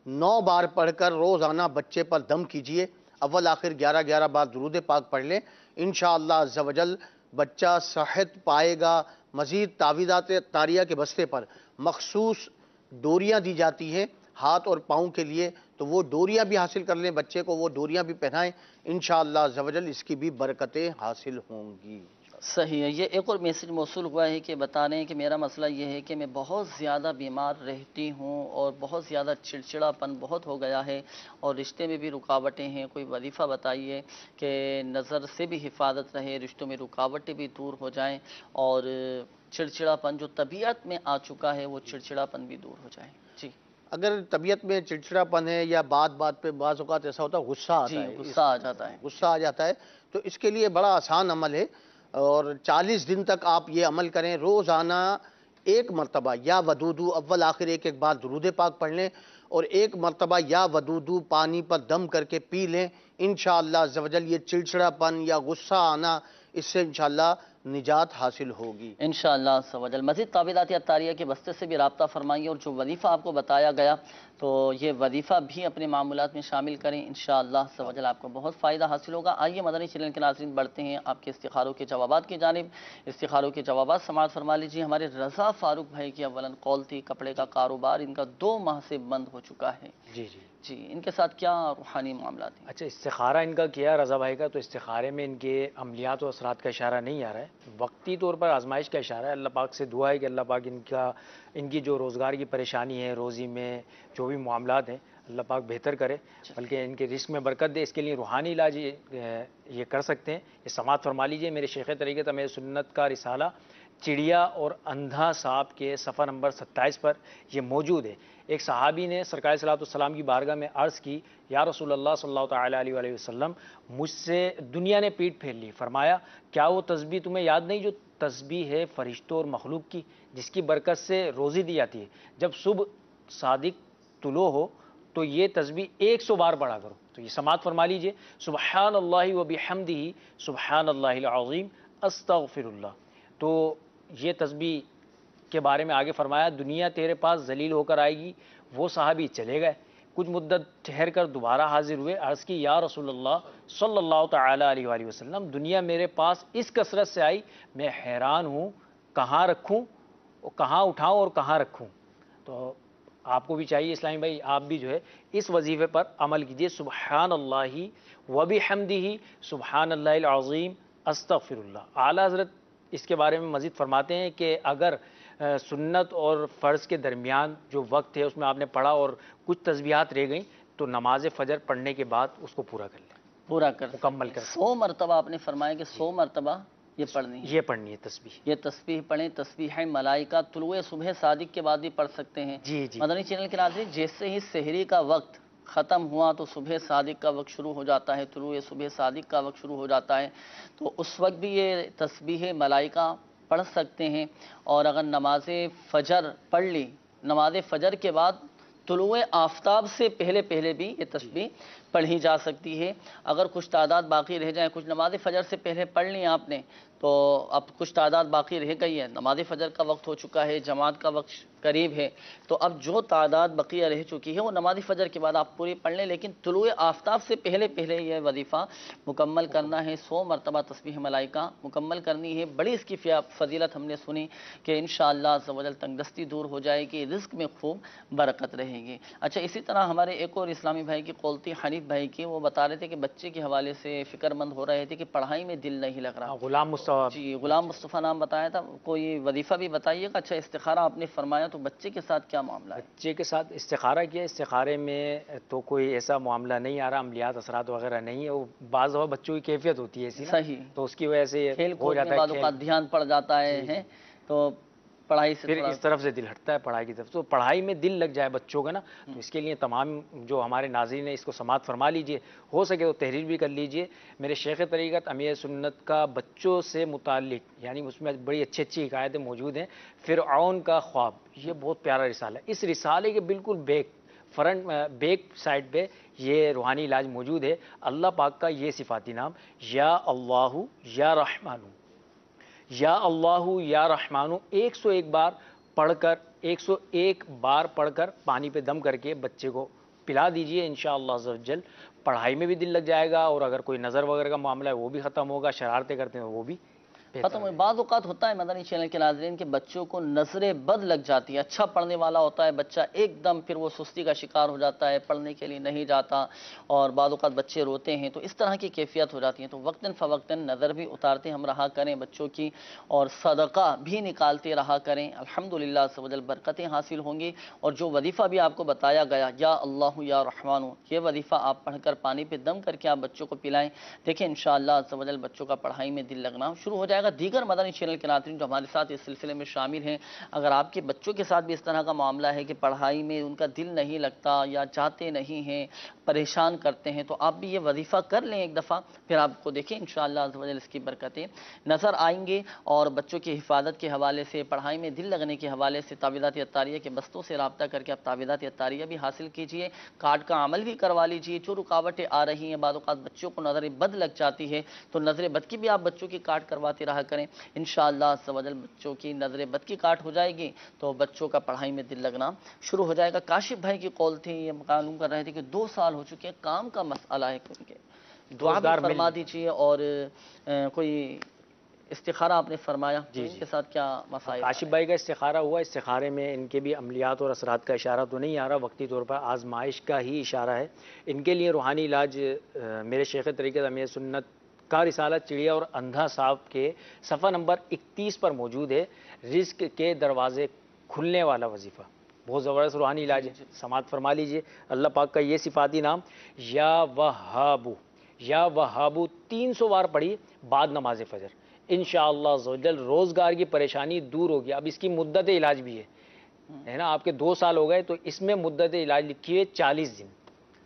9 بار پڑھ کر روزانہ بچے پر دم کیجئے، اول آخر 11 بار درود پاک پڑھ لیں، انشاءاللہ عز و جل بچہ صحت پائے گا۔ مزید تعویذات طاریہ کے بستے پر مخصوص ڈوریاں دی جاتی ہیں ہاتھ اور پاؤں کے لیے، تو وہ ڈوریاں بھی حاصل کر لیں، بچے کو وہ ڈوریاں بھی پہنائیں، انشاءاللہ عز و جل اس کی بھی برکتیں حاصل ہوں گی۔ صحیح ہے۔ یہ ایک اور میسج موصول ہوا ہے کہ بتا رہے ہیں کہ میرا مسئلہ یہ ہے کہ میں بہت زیادہ بیمار رہتی ہوں اور بہت زیادہ چڑچڑاپن بہت ہو گیا ہے اور رشتے میں بھی رکاوٹیں ہیں، کوئی وظیفہ بتائیے کہ نظر سے بھی حفاظت رہے، رشتوں میں رکاوٹیں بھی دور ہو جائیں اور چڑچڑاپن جو طبیعت میں آ چکا ہے وہ چڑچڑاپن بھی دور ہو جائے۔ جی، اگر طبیعت میں چڑچڑاپن ہے یا بات پہ بعض اوقات ایسا ہوتا ہے غصہ آتا ہے، غصہ آ جاتا ہے، غصہ آ جاتا ہے، تو اس کے لیے بڑا آسان عمل ہے اور 40 دن تک آپ یہ عمل کریں، روزانہ 1 مرتبہ یا ودودو اول آخر 1 بار درود پاک پڑھ لیں اور 1 مرتبہ یا ودودو پانی پر دم کر کے پی لیں، انشاءاللہ عز و جل یہ چڑچڑاپن یا غصہ آنا اس سے انشاءاللہ نجات حاصل ہوگی انشاءاللہ عز و جل۔ مزید تعویذات طاریہ کے بستے سے بھی رابطہ فرمائیے اور جو وظیفہ آپ کو بتایا گیا تو یہ وظیفہ بھی اپنے معمولات میں شامل کریں، انشاءاللہ عز و جل آپ کو بہت فائدہ حاصل ہوگا۔ آئیے مدنی چینل کے ناظرین بڑھتے ہیں آپ کے استخاروں کے جوابات کی جانب۔ استخاروں کے جوابات سماعت فرما لیجیے۔ ہمارے رضا فاروق بھائی کی اولاً کال تھی، کپڑے کا کاروبار ان کا 2 ماہ سے بند ہو چکا ہے۔ جی، ان کے ساتھ کیا روحانی معاملات ہیں؟ اچھا، استخارہ ان کا کیا رضا بھائی کا، تو استخارے میں ان کے عملیات و اثرات کا اشارہ نہیں آ رہا ہے، وقتی طور پر آزمائش کا اشارہ ہے۔ اللہ پاک سے دعا ہے کہ اللہ پاک ان کی جو روزگار کی پریشانی ہے، روزی میں جو بھی معاملات ہیں اللہ پاک بہتر کرے، بلکہ ان کے رزق میں برکت دے۔ اس کے لیے روحانی علاج یہ کر سکتے ہیں، یہ سماعت فرما لیجئے۔ میرے شیخ طریقت امیر سنت کا رسالہ چڑیا اور اندھا سانپ کے صفحہ نمبر 27 پر یہ موجود ہے۔ ایک صحابی نے سرکار صلی اللہ علیہ وسلم کی بارگاہ میں عرض کی، یا رسول اللہ صلی اللہ تعالیٰ علیہ وآلہ وسلم، مجھ سے دنیا نے پیٹ پھیر لی۔ فرمایا، کیا وہ تسبیح تمہیں یاد نہیں جو تسبیح ہے فرشتوں اور مخلوق کی، جس کی برکت سے روزی دی جاتی ہے؟ جب صبح صادق طلوع ہو تو یہ تسبیح 100 بار پڑھا کرو۔ تو یہ سماعت فرما لیجئے، سبحان اللہ و بحمدہ سبحان اللہ العظیم استغفر اللہ۔ تو یہ تسبیح کے بارے میں آگے فرمایا، دنیا تیرے پاس ذلیل ہو کر آئے گی۔ وہ صحابی چلے گئے، کچھ مدت ٹھہر کر دوبارہ حاضر ہوئے، عرض کی، یا رسول اللہ صلی اللہ تعالیٰ علیہ وآلہ وسلم، دنیا میرے پاس اس کثرت سے آئی، میں حیران ہوں، کہاں رکھوں، کہاں اٹھاؤں اور کہاں رکھوں؟ تو آپ کو بھی چاہیے اسلامی بھائی، آپ بھی جو ہے اس وظیفے پر عمل کیجئے، سبحان اللہ و بحمدہ سبحان اللہ العظیم استغفر اللہ۔ اعلیٰ حضرت اس کے بارے میں مزید فرماتے ہیں کہ اگر سنت اور فرض کے درمیان جو وقت ہے اس میں آپ نے پڑھا اور کچھ تسبیحات رہ گئیں تو نماز فجر پڑھنے کے بعد اس کو پورا کر لیں، پورا کر مکمل کر 100 مرتبہ آپ نے فرمایا کہ 100 مرتبہ یہ پڑھنی ہے، یہ پڑھنی ہے تسبیح۔ یہ تسبیح پڑھیں، تسبیح ملائکہ طلوع صبح صادق کے بعد بھی پڑھ سکتے ہیں۔ جی جی مدنی چینل کے ناظرین، جیسے ہی سحری کا وقت ختم ہوا تو صبح صادق کا وقت شروع ہو جاتا ہے، طلوع صبح صادق کا وقت شروع ہو جاتا ہے، تو اس وقت بھی یہ تسبیح ملائکہ پڑھ سکتے ہیں۔ اور اگر نماز فجر پڑھ لی، نماز فجر کے بعد طلوع آفتاب سے پہلے بھی یہ تسبیح پڑھی جا سکتی ہے۔ اگر کچھ تعداد باقی رہ جائیں، کچھ نماز فجر سے پہلے پڑھ لی آپ نے تو اب کچھ تعداد باقی رہ گئی ہے، نماز فجر کا وقت ہو چکا ہے، جماعت کا وقت قریب ہے، تو اب جو تعداد بقیہ رہ چکی ہے وہ نماز فجر کے بعد آپ پوری پڑھ لیں، لیکن طلوع آفتاب سے پہلے یہ وظیفہ مکمل کرنا ہے۔ 100 مرتبہ تسبیح ملائکہ مکمل کرنی ہے۔ بڑی اس کی فضیلت ہم نے سنی کہ انشاءاللہ عز و جل تنگدستی دور ہو جائے گی، رزق میں خوب برکت رہے گی۔ اچھا، اسی طرح ہمارے ایک اور اسلامی بھائی کی قول تھی، حنیف بھائی کی، وہ بتا رہے تھے کہ بچے کے حوالے سے فکر مند ہو رہے تھے کہ پڑھائی میں دل نہیں لگ رہا۔ غلام مصطفیٰ، جی، غلام مصطفیٰ نام بتایا تھا، کوئی وظیفہ بھی بتائیے گا۔ اچھا، استخارہ آپ نے فرمایا، تو بچے کے ساتھ کیا معاملہ ہے؟ بچے کے ساتھ استخارہ کیا، استخارے میں تو کوئی ایسا معاملہ نہیں آ رہا، عملیات اثرات وغیرہ نہیں ہے، وہ بعض دفعہ بچوں کی کیفیت ہوتی ہے ایسی نا، صحیح، تو اس کی وجہ سے کھیل ہو کود میں جاتا بعض ہے، اوقات دھیان پڑ جاتا ہے، تو پڑھائی سے پھر اس طرف سے دل ہٹتا ہے پڑھائی کی طرف، تو پڑھائی میں دل لگ جائے بچوں کا نا، تو اس کے لیے تمام جو ہمارے ناظرین ہیں اس کو سماعت فرما لیجئے، ہو سکے تو تحریر بھی کر لیجئے۔ میرے شیخ طریقت امیر سنت کا بچوں سے متعلق، یعنی اس میں بڑی اچھی اچھی حکایتیں موجود ہیں۔ فرعون کا خواب، یہ بہت پیارا رسالہ ہے، اس رسالے کے بالکل بیک سائڈ پہ یہ روحانی علاج موجود ہے۔ اللہ پاک کا یہ صفاتی نام، یا اللہ یا رحمانو، یا اللہ یا رحمانو، 101 بار پڑھ کر، 101 بار پڑھ کر پانی پہ دم کر کے بچے کو پلا دیجئے، انشاءاللہ عز و جل پڑھائی میں بھی دل لگ جائے گا، اور اگر کوئی نظر وغیرہ کا معاملہ ہے وہ بھی ختم ہوگا، شرارتیں کرتے ہیں وہ بھی ختم ہوئی۔ بعض اوقات ہوتا ہے مدنی چینل کے ناظرین کہ بچوں کو نظر بد لگ جاتی ہے، اچھا پڑھنے والا ہوتا ہے بچہ، ایک دم پھر وہ سستی کا شکار ہو جاتا ہے، پڑھنے کے لیے نہیں جاتا، اور بعض اوقات بچے روتے ہیں، تو اس طرح کی کیفیت ہو جاتی ہے، تو وقتاً فوقتاً نظر بھی اتارتے ہم رہا کریں بچوں کی، اور صدقہ بھی نکالتے رہا کریں، الحمدللہ عز و جل برکتیں حاصل ہوں گی۔ اور جو وظیفہ بھی آپ کو بتایا گیا، یا اللہ یا رحمانو، یہ وظیفہ آپ پڑھ کر پانی پہ دم کر کے آپ بچوں کو پلائیں، دیکھیں انشاءاللہ عز و جل بچوں کا پڑھائی میں دل لگنا شروع ہو جائے گا۔ دیگر مدنی چینل کے ناظرین جو ہمارے ساتھ اس سلسلے میں شامل ہیں، اگر آپ کے بچوں کے ساتھ بھی اس طرح کا معاملہ ہے کہ پڑھائی میں ان کا دل نہیں لگتا یا چاہتے نہیں ہیں، پریشان کرتے ہیں، تو آپ بھی یہ وظیفہ کر لیں ایک دفعہ، پھر آپ کو دیکھیں انشاءاللہ عز و جل اس کی برکتیں نظر آئیں گے۔ اور بچوں کی حفاظت کے حوالے سے، پڑھائی میں دل لگنے کے حوالے سے تعویذات اطاریہ کے بستوں سے رابطہ کر کے آپ تعویذات اطاریہ بھی حاصل کیجئے، کارڈ کا عمل بھی کروا لیجئے۔ جو رکاوٹیں آ رہی ہیں، بعض اوقات بچوں کو نظر بد لگ جاتی ہے، تو نظر بد کی بھی آپ بچوں کی کارڈ کرواتے رہا کریں، انشاءاللہ عز و جل بچوں کی نظر بد کی کاٹ ہو جائے گی تو بچوں کا پڑھائی میں دل لگنا شروع ہو جائے گا۔ کاشف بھائی کی قول تھی، یہ معلوم کر رہے تھے کہ 2 سال ہو چکے ہیں، کام کا مسئلہ ہے، ان کے دعا بھی فرما دیجیے، اور کوئی استخارہ آپ نے فرمایا، ان کے ساتھ کیا مسائل؟ کاشف بھائی کا استخارہ ہوا، استخارے میں ان کے بھی عملیات اور اثرات کا اشارہ تو نہیں آ رہا، وقتی طور پر آزمائش کا ہی اشارہ ہے۔ ان کے لیے روحانی علاج میرے شیخ طریقت امیر سنت کا رسالہ چڑیا اور اندھا سانپ کے صفحہ نمبر 31 پر موجود ہے، رزق کے دروازے کھلنے والا وظیفہ، بہت زبردست روحانی علاج ہے، سماعت فرما لیجئے۔ اللہ پاک کا یہ صفاتی نام، یا وہابو، یا وہابو 300 بار پڑھی بعد نماز فجر، انشاءاللہ عزوجل روزگار کی پریشانی دور ہوگی. اب اس کی مدت علاج بھی ہے نا. آپ کے 2 سال ہو گئے تو اس میں مدت علاج لکھی ہے 40 دن.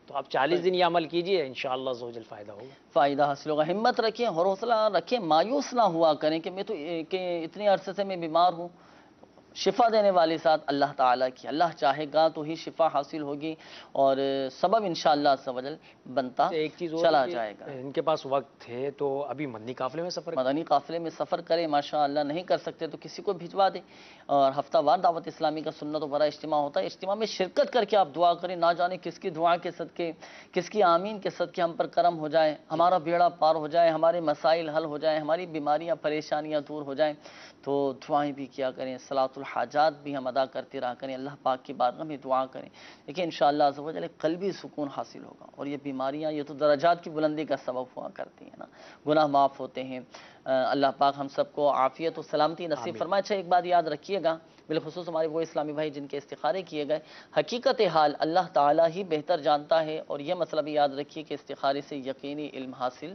تو آپ 40 دن یہ عمل کیجئے, انشاءاللہ عزوجل فائدہ ہوگا. فائدہ حاصل ہوگا. ہمت رکھیں اور حوصلہ رکھیں, مایوس نہ ہوا کریں کہ میں تو کہ اتنے عرصے سے میں بیمار ہوں. شفا دینے والی ذات اللہ تعالیٰ کی, اللہ چاہے گا تو ہی شفا حاصل ہوگی اور سبب انشاءاللہ عز و جل بنتا ایک چیز اور چلا کہ جائے گا. ان کے پاس وقت ہے تو ابھی مدنی قافلے میں سفر مدنی قافلے میں سفر کریں, ماشاءاللہ نہیں کر سکتے تو کسی کو بھجوا دیں. اور ہفتہ وار دعوت اسلامی کا سنت و برا اجتماع ہوتا ہے, اجتماع میں شرکت کر کے آپ دعا کریں. نہ جانے کس کی دعا کے صدقے, کس کی آمین کے صدقے ہم پر کرم ہو جائے, ہمارا بیڑا پار ہو جائے, ہمارے مسائل حل ہو جائیں, ہماری بیماریاں پریشانیاں دور ہو جائیں. تو دعائیں بھی کیا کریں, صلاۃ الحاجات بھی ہم ادا کرتے رہا کریں, اللہ پاک کی بارگاہ میں دعا کریں. دیکھیں انشاءاللہ عز و جل قلبی سکون حاصل ہوگا. اور یہ بیماریاں یہ تو درجات کی بلندی کا سبب ہوا کرتی ہیں نا, گناہ معاف ہوتے ہیں. اللہ پاک ہم سب کو عافیت و سلامتی نصیب فرمائے. اچھا ایک بات یاد رکھیے گا, بالخصوص ہمارے وہ اسلامی بھائی جن کے استخارے کیے گئے, حقیقت حال اللہ تعالیٰ ہی بہتر جانتا ہے. اور یہ مسئلہ بھی یاد رکھیے کہ استخارے سے یقینی علم حاصل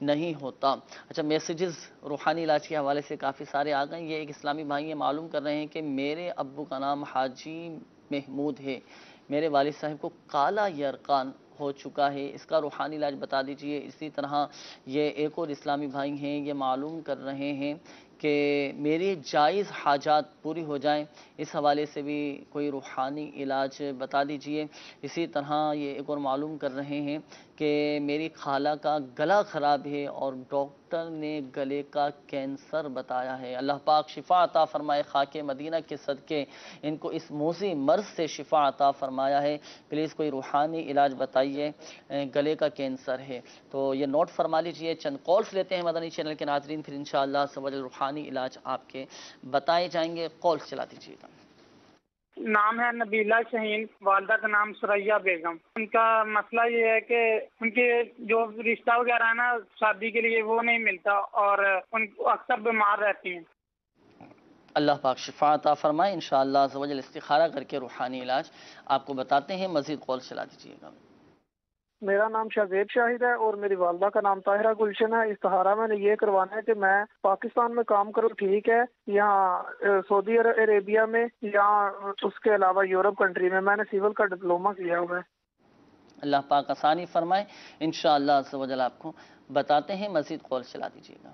نہیں ہوتا. اچھا میسیجز روحانی علاج کے حوالے سے کافی سارے آ گئے. یہ ایک اسلامی بھائی یہ معلوم کر رہے ہیں کہ میرے ابو کا نام حاجی محمود ہے, میرے والد صاحب کو کالا یرقان ہو چکا ہے, اس کا روحانی علاج بتا دیجئے. اسی طرح یہ ایک اور اسلامی بھائی ہیں, یہ معلوم کر رہے ہیں کہ میری جائز حاجات پوری ہو جائیں, اس حوالے سے بھی کوئی روحانی علاج بتا دیجئے. اسی طرح یہ ایک اور معلوم کر رہے ہیں کہ میری خالہ کا گلا خراب ہے اور ڈاکٹر نے گلے کا کینسر بتایا ہے. اللہ پاک شفا عطا فرمائے, خاک مدینہ کے صدقے ان کو اس موذی مرض سے شفا عطا فرمایا ہے. پلیز کوئی روحانی علاج بتائیے, گلے کا کینسر ہے. تو یہ نوٹ فرما لیجئے. چند کالز لیتے ہیں مدنی چینل کے ناظرین, پھر انشاءاللہ سبحانہ روحانی علاج آپ کے بتائے جائیں گے. کالز چلا دیجئے گا. نام ہے نبیلہ شہین, والدہ کا نام سریا بیگم. ان کا مسئلہ یہ ہے کہ ان کے جو رشتہ وغیرہ ہے نا شادی کے لیے وہ نہیں ملتا اور ان اکثر بیمار رہتی ہیں. اللہ پاک شفا عطا فرمائے. انشاءاللہ عز و جل استخارہ کر کے روحانی علاج آپ کو بتاتے ہیں. مزید کال چلا دیجئے گا. میرا نام شہزیب شاہد ہے اور میری والدہ کا نام طاہرہ گلشن ہے. استخارہ میں نے یہ کروانا ہے کہ میں پاکستان میں کام کروں, ٹھیک ہے, یہاں سعودی عربیہ میں یا اس کے علاوہ یورپ کنٹری میں. میں نے سیول کا ڈپلومہ کیا ہوا ہے. اللہ پاک آسانی فرمائے. انشاءاللہ عز و جل آپ کو بتاتے ہیں. مزید کال چلا دیجئے گا.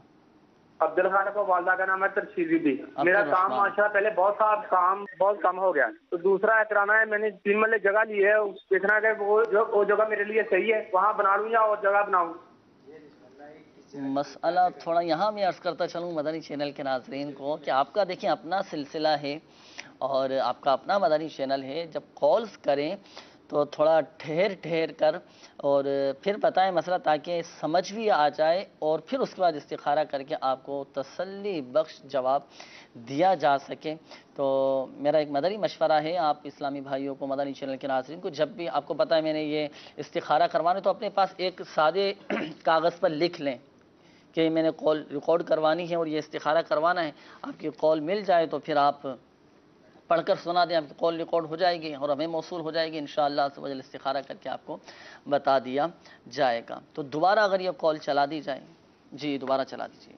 عبد الرحمان کو والدہ کا نام ہے ترشیدی دی. میرا کام ماشاءاللہ پہلے بہت کم ہو گیا, تو دوسرا کرانا ہے. میں نے 3 مرلے جگہ لی ہے, دیکھنا ہے کہ وہ جگہ میرے لیے صحیح ہے, وہاں بنا لوں یا اور جگہ بناؤں. مسئلہ تھوڑا یہاں میں عرض کرتا چلوں مدنی چینل کے ناظرین کو کہ آپ کا دیکھیں اپنا سلسلہ ہے اور آپ کا اپنا مدنی چینل ہے. جب کالز کریں تو تھوڑا ٹھہر کر اور پھر بتائیں مسئلہ, تاکہ سمجھ بھی آ جائے اور پھر اس کے بعد استخارہ کر کے آپ کو تسلی بخش جواب دیا جا سکے. تو میرا ایک مدنی مشورہ ہے آپ اسلامی بھائیوں کو, مدنی چینل کے ناظرین کو, جب بھی آپ کو پتہ ہے میں نے یہ استخارہ کروانا تو اپنے پاس ایک سادے کاغذ پر لکھ لیں کہ میں نے کال ریکارڈ کروانی ہے اور یہ استخارہ کروانا ہے. آپ کی کال مل جائے تو پھر آپ پڑھ کر سنا دیں, آپ کی کال ریکارڈ ہو جائے گی اور ہمیں موصول ہو جائے گی. انشاءاللہ استخارہ کر کے آپ کو بتا دیا جائے گا. تو دوبارہ اگر یہ کال چلا دی جائے. جی دوبارہ چلا دیجیے.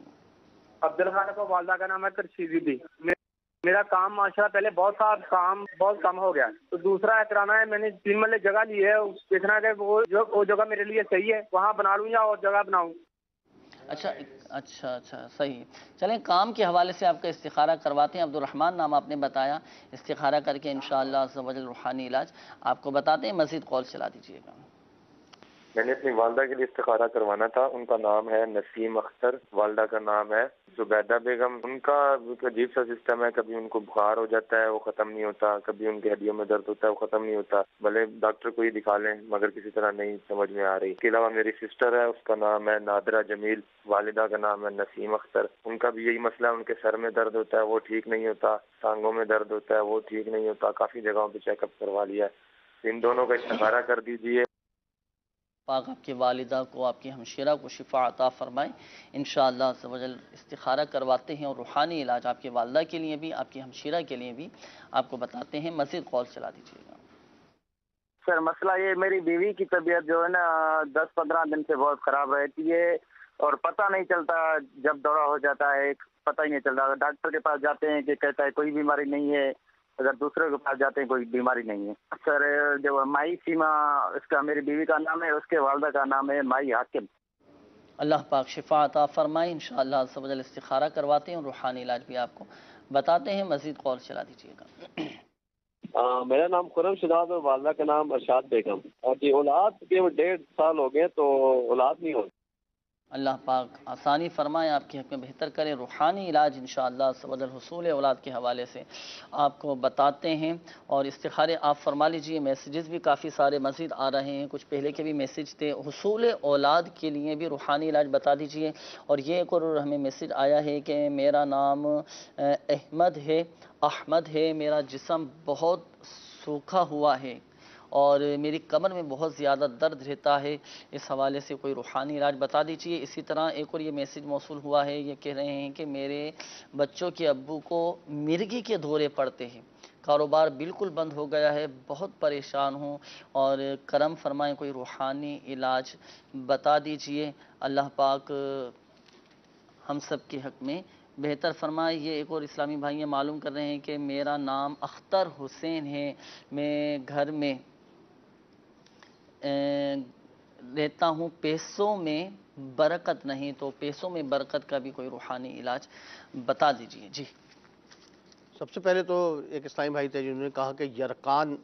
عبد الرحمان کو والدہ کا نام ہے ترشیدی دی. میرا کام ماشاءاللہ پہلے بہت کم ہو گیا, تو دوسرا کرانا ہے. میں نے 3 مرلے جگہ لی ہے, دیکھنا ہے کہ وہ جگہ میرے لیے صحیح ہے, وہاں بنا لوں یا اور جگہ بناؤں. اچھا صحیح. چلیں کام کے حوالے سے آپ کا استخارہ کرواتے ہیں. عبد الرحمن نام آپ نے بتایا, استخارہ کر کے انشاءاللہ عز و جل روحانی علاج آپ کو بتاتے ہیں. مزید کال چلا دیجیے گا. میں نے اپنی والدہ کے لیے استخارہ کروانا تھا. ان کا نام ہے نسیم اختر, والدہ کا نام ہے زبیدہ بیگم. ان کا عجیب سا سسٹم ہے, کبھی ان کو بخار ہو جاتا ہے وہ ختم نہیں ہوتا, کبھی ان کے ہڈیوں میں درد ہوتا ہے وہ ختم نہیں ہوتا. بھلے ڈاکٹر کو ہی دکھا لیں مگر کسی طرح نہیں سمجھ میں آ رہی. اس کے علاوہ میری سسٹر ہے, اس کا نام ہے نادرہ جمیل, والدہ کا نام ہے نسیم اختر. ان کا بھی یہی مسئلہ ہے, ان کے سر میں درد ہوتا ہے وہ ٹھیک نہیں ہوتا, ٹانگوں میں درد ہوتا ہے وہ ٹھیک نہیں ہوتا. کافی جگہوں پہ چیک اپ کروا لیا. ان دونوں کا استخارہ کر دیجیے. پاک آپ کی والدہ کو, آپ کی ہمشیرہ کو شفا عطا فرمائے. انشاءاللہ عز و جل استخارہ کرواتے ہیں اور روحانی علاج آپ کی والدہ کے لیے بھی آپ کی ہمشیرہ کے لیے بھی آپ کو بتاتے ہیں. مزید کال چلا دیجیے گا. سر مسئلہ یہ, میری بیوی کی طبیعت جو ہے نا 10-15 دن سے بہت خراب رہتی ہے اور پتہ نہیں چلتا، جب دورہ ہو جاتا ہے پتہ ہی نہیں چلتا. اگر ڈاکٹر کے پاس جاتے ہیں کہ کہتا ہے کوئی بیماری نہیں ہے، اگر دوسرے کے پاس جاتے ہیں کوئی بیماری نہیں ہے. سر جو مائی سیما اس کا میری بیوی کا نام ہے، اس کے والدہ کا نام ہے مائی حاکم. اللہ پاک شفا عطا فرمائے. انشاءاللہ عز و جل استخارہ کرواتے ہیں اور روحانی علاج بھی آپ کو بتاتے ہیں. مزید قول چلا دیجیے گا. میرا نام خرم شداد اور والدہ کا نام ارشاد بیگم. اور جی اولاد کے 1.5 سال ہو گئے تو اولاد نہیں ہوتی. اللہ پاک آسانی فرمائے، آپ کے حق میں بہتر کریں. روحانی علاج انشاءاللہ عز و جل حصول اولاد کے حوالے سے آپ کو بتاتے ہیں. اور استخارے آپ فرما لیجئے. میسیجز بھی کافی سارے مزید آ رہے ہیں، کچھ پہلے کے بھی میسیج تھے. حصول اولاد کے لیے بھی روحانی علاج بتا دیجئے. اور یہ ایک اور ہمیں میسیج آیا ہے کہ میرا نام احمد ہے، میرا جسم بہت سوکھا ہوا ہے اور میری کمر میں بہت زیادہ درد رہتا ہے، اس حوالے سے کوئی روحانی علاج بتا دیجیے. اسی طرح ایک اور یہ میسیج موصول ہوا ہے، یہ کہہ رہے ہیں کہ میرے بچوں کے ابو کو مرگی کے دورے پڑتے ہیں، کاروبار بالکل بند ہو گیا ہے، بہت پریشان ہوں اور کرم فرمائیں کوئی روحانی علاج بتا دیجیے. اللہ پاک ہم سب کے حق میں بہتر فرمائے. یہ ایک اور اسلامی بھائی یہ معلوم کر رہے ہیں کہ میرا نام اختر حسین ہے، میں گھر میں لیتا ہوں، پیسوں میں برکت نہیں، تو پیسوں میں برکت کا بھی کوئی روحانی علاج بتا دیجئے. جی سب سے پہلے تو ایک اسلامی بھائی تھے جنہوں نے کہا کہ یرقان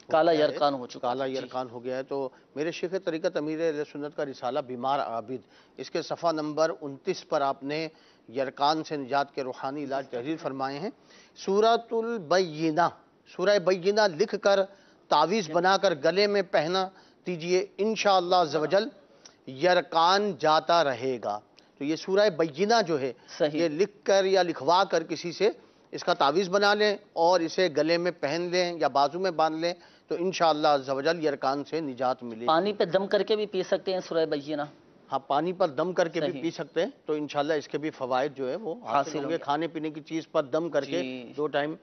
کالا یرقان ہو چکا، کالا یرقان ہو گیا ہے. تو میرے شیخ طریقت امیر اہل سنت کا رسالہ بیمار عابد، اس کے صفحہ نمبر 29 پر آپ نے یرقان سے نجات کے روحانی علاج تحریر فرمائے ہیں. سورۃ البینہ، سورہ بینہ لکھ کر تعویذ بنا کر گلے میں پہنا دیجئے، انشاءاللہ عز و جل یرقان جاتا رہے گا. تو یہ سورہ بینہ جو ہے یہ لکھ کر یا لکھوا کر کسی سے اس کا تعویذ بنا لیں اور اسے گلے میں پہن لیں یا بازو میں باندھ لیں تو انشاءاللہ عز و جل یرقان سے نجات ملے. پانی پہ دم کر کے بھی پی سکتے ہیں سورہ بینہ. ہاں پانی پر دم کر کے بھی پی سکتے ہیں تو انشاءاللہ اس کے بھی فوائد جو ہے وہ حاصل ہوں گے. کھانے پینے کی چیز پر دم کر کے 2 ٹائم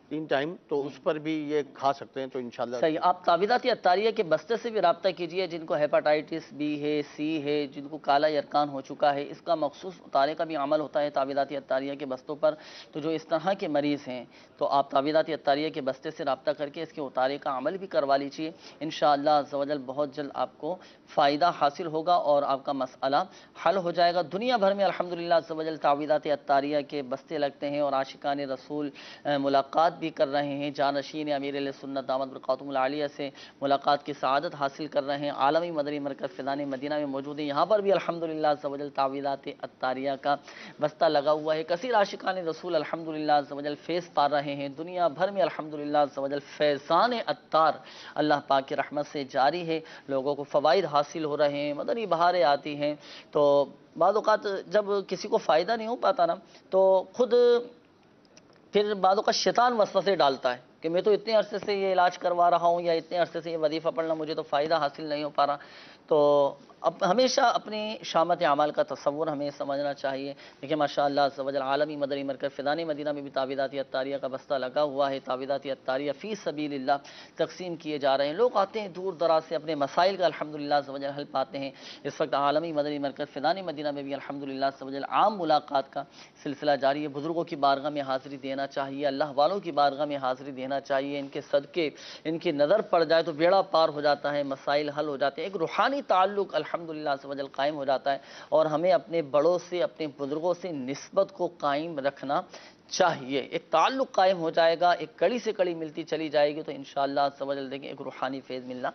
3 ٹائم تو اس پر بھی یہ کھا سکتے ہیں تو انشاءاللہ صحیح. آپ تعویذات اطاریہ کے بستے سے بھی رابطہ کیجئے. جن کو ہیپاٹائٹس بی ہے، سی ہے، جن کو کالا یرقان ہو چکا ہے، اس کا مخصوص اتارے کا بھی عمل ہوتا ہے تعویذات اطاریہ کے بستوں پر. تو جو اس طرح کے مریض ہیں تو آپ تعویذات اطاریہ کے بستے سے رابطہ کر کے اس کے اتارے کا عمل بھی کروا لیجئے. انشاءاللہ عز و جل بہت جلد آپ کو فائدہ حاصل ہوگا اور آپ کا مسئلہ حل ہو جائے گا. دنیا بھر میں الحمدللہ عز و جل تعویذات اطاریہ کے بستے لگتے ہیں اور عاشقان رسول ملاقات بھی کر رہے ہیں. جانشین امیر اہل سنت دامت برکاتہم العالیہ سے ملاقات کی سعادت حاصل کر رہے ہیں. عالمی مدنی مرکز فیضان مدینہ میں موجود ہیں. یہاں پر بھی الحمدللہ عز و جل تعویذات اطاریہ کا بستہ لگا ہوا ہے. کثیر عاشقان رسول الحمدللہ عز و جل فیض پا رہے ہیں. دنیا بھر میں الحمدللہ عز و جل فیضان عطار اللہ پاک کی رحمت سے جاری ہے. لوگوں کو فوائد حاصل ہو رہے ہیں، مدنی بہاریں آتی ہیں. تو بعض اوقات جب کسی کو فائدہ نہیں ہو پاتا نا تو خود پھر بعض اوقات شیطان وسوسے ڈالتا ہے کہ میں تو اتنے عرصے سے یہ علاج کروا رہا ہوں یا اتنے عرصے سے یہ وظیفہ پڑھنا، مجھے تو فائدہ حاصل نہیں ہو پا رہا. تو اب ہمیشہ اپنی شامت اعمال کا تصور ہمیں سمجھنا چاہیے. دیکھیں ماشاءاللہ عز و جل عالمی مدنی مرکز فیضان مدینہ میں بھی تعویذات اطاریہ کا بستہ لگا ہوا ہے. تعویذات اطاریہ فی سبیل اللہ تقسیم کیے جا رہے ہیں. لوگ آتے ہیں دور دراز سے اپنے مسائل کا الحمدللہ عز و جل حل پاتے ہیں. اس وقت عالمی مدنی مرکز فیضان مدینہ میں بھی الحمدللہ عز و جل عام ملاقات کا سلسلہ جاری ہے. بزرگوں کی بارگاہ میں حاضری دینا چاہیے، اللہ والوں کی بارگاہ میں حاضری دینا چاہیے. ان کے صدقے ان کی نظر پڑ جائے تو بیڑا پار ہو جاتا ہے، مسائل حل ہو جاتے ہیں. ایک روحانی تعلق الحمدللہ عز و جل قائم ہو جاتا ہے اور ہمیں اپنے بڑوں سے اپنے بزرگوں سے نسبت کو قائم رکھنا چاہیے. ایک تعلق قائم ہو جائے گا، ایک کڑی سے کڑی ملتی چلی جائے گی تو انشاءاللہ عز و جل دیکھیں ایک روحانی فیض ملنا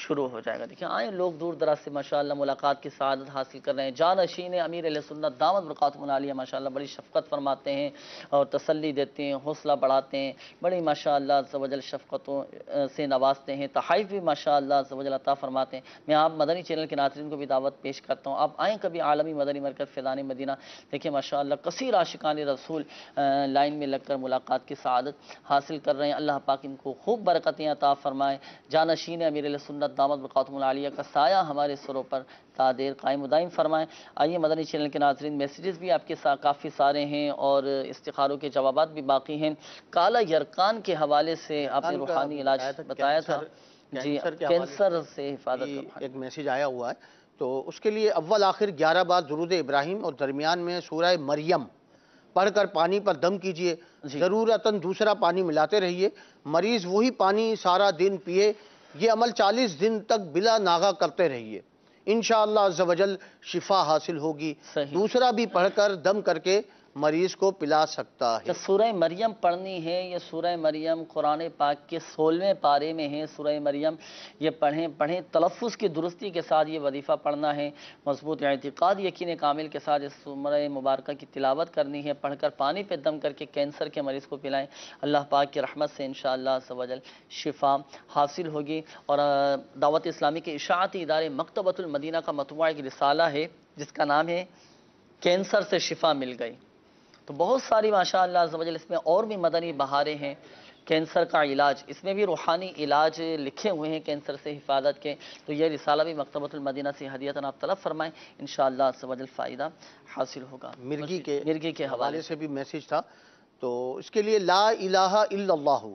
شروع ہو جائے گا. دیکھیں آئیں لوگ دور دراز سے ماشاءاللہ ملاقات کی سعادت حاصل کر رہے ہیں. جانشین امیر اہل سنت دامت برکاتہم العالیہ ماشاءاللہ بڑی شفقت فرماتے ہیں اور تسلی دیتے ہیں، حوصلہ بڑھاتے ہیں، بڑی ماشاءاللہ عز و جل شفقتوں سے نوازتے ہیں. تحائف بھی ماشاءاللہ عز و جل عطا فرماتے ہیں. میں آپ مدنی چینل کے ناظرین کو بھی دعوت پیش کرتا ہوں، آپ آئیں کبھی عالمی مدنی مرکز فیضان مدینہ. دیکھیں ماشاءاللہ کثیر عاشقان رسول لائن میں لگ کر ملاقات کی سعادت حاصل کر رہے ہیں. اللہ پاک ان کو خوب برکتیں عطا فرمائے. جانشین امیر اہل سنت دامت برکاتہم العالیہ کا سایہ ہمارے سروں پر تا دیر قائم و دائم فرمائیں. آئیے مدنی چینل کے ناظرین میسیجز بھی آپ کے ساتھ کافی سارے ہیں اور استخاروں کے جوابات بھی باقی ہیں. کالا یرقان کے حوالے سے آپ نے روحانی علاج بتایا تھا. جی کینسر سے حفاظت کا ایک میسیج آیا ہوا ہے تو اس کے لیے اول آخر 11 بار درود ابراہیم اور درمیان میں سورہ مریم پڑھ کر پانی پر دم کیجئے. ضرورتاً دوسرا پانی ملاتے رہیے. مریض وہی پانی سارا دن پیے. یہ عمل 40 دن تک بلا ناغہ کرتے رہیے. انشاءاللہ عز و جل شفا حاصل ہوگی. دوسرا بھی پڑھ کر دم کر کے مریض کو پلا سکتا ہے. سورہ مریم پڑھنی ہے. یہ سورہ مریم قرآن پاک کے 16ویں پارے میں ہے. سورہ مریم یہ پڑھیں تلفظ کی درستی کے ساتھ یہ وظیفہ پڑھنا ہے. مضبوط اعتقاد یقین کامل کے ساتھ اس سورہ مبارکہ کی تلاوت کرنی ہے. پڑھ کر پانی پہ دم کر کے کینسر کے مریض کو پلائیں. اللہ پاک کی رحمت سے انشاءاللہ عز و جل شفا حاصل ہوگی. اور دعوت اسلامی کے اشاعتی ادارے مکتبۃ المدینہ کا مطبوعہ ایک رسالہ ہے جس کا نام ہے کینسر سے شفا مل گئی. تو بہت ساری ماشاءاللہ عز و جل اس میں اور بھی مدنی بہاریں ہیں. کینسر کا علاج، اس میں بھی روحانی علاج لکھے ہوئے ہیں کینسر سے حفاظت کے. تو یہ رسالہ بھی مکتبۃ المدینہ سے ہدیتاً آپ طلب فرمائیں، انشاءاللہ عز و جل فائدہ حاصل ہوگا. مرگی کے حوالے سے بھی میسیج تھا. تو اس کے لیے لا الہ الا اللہ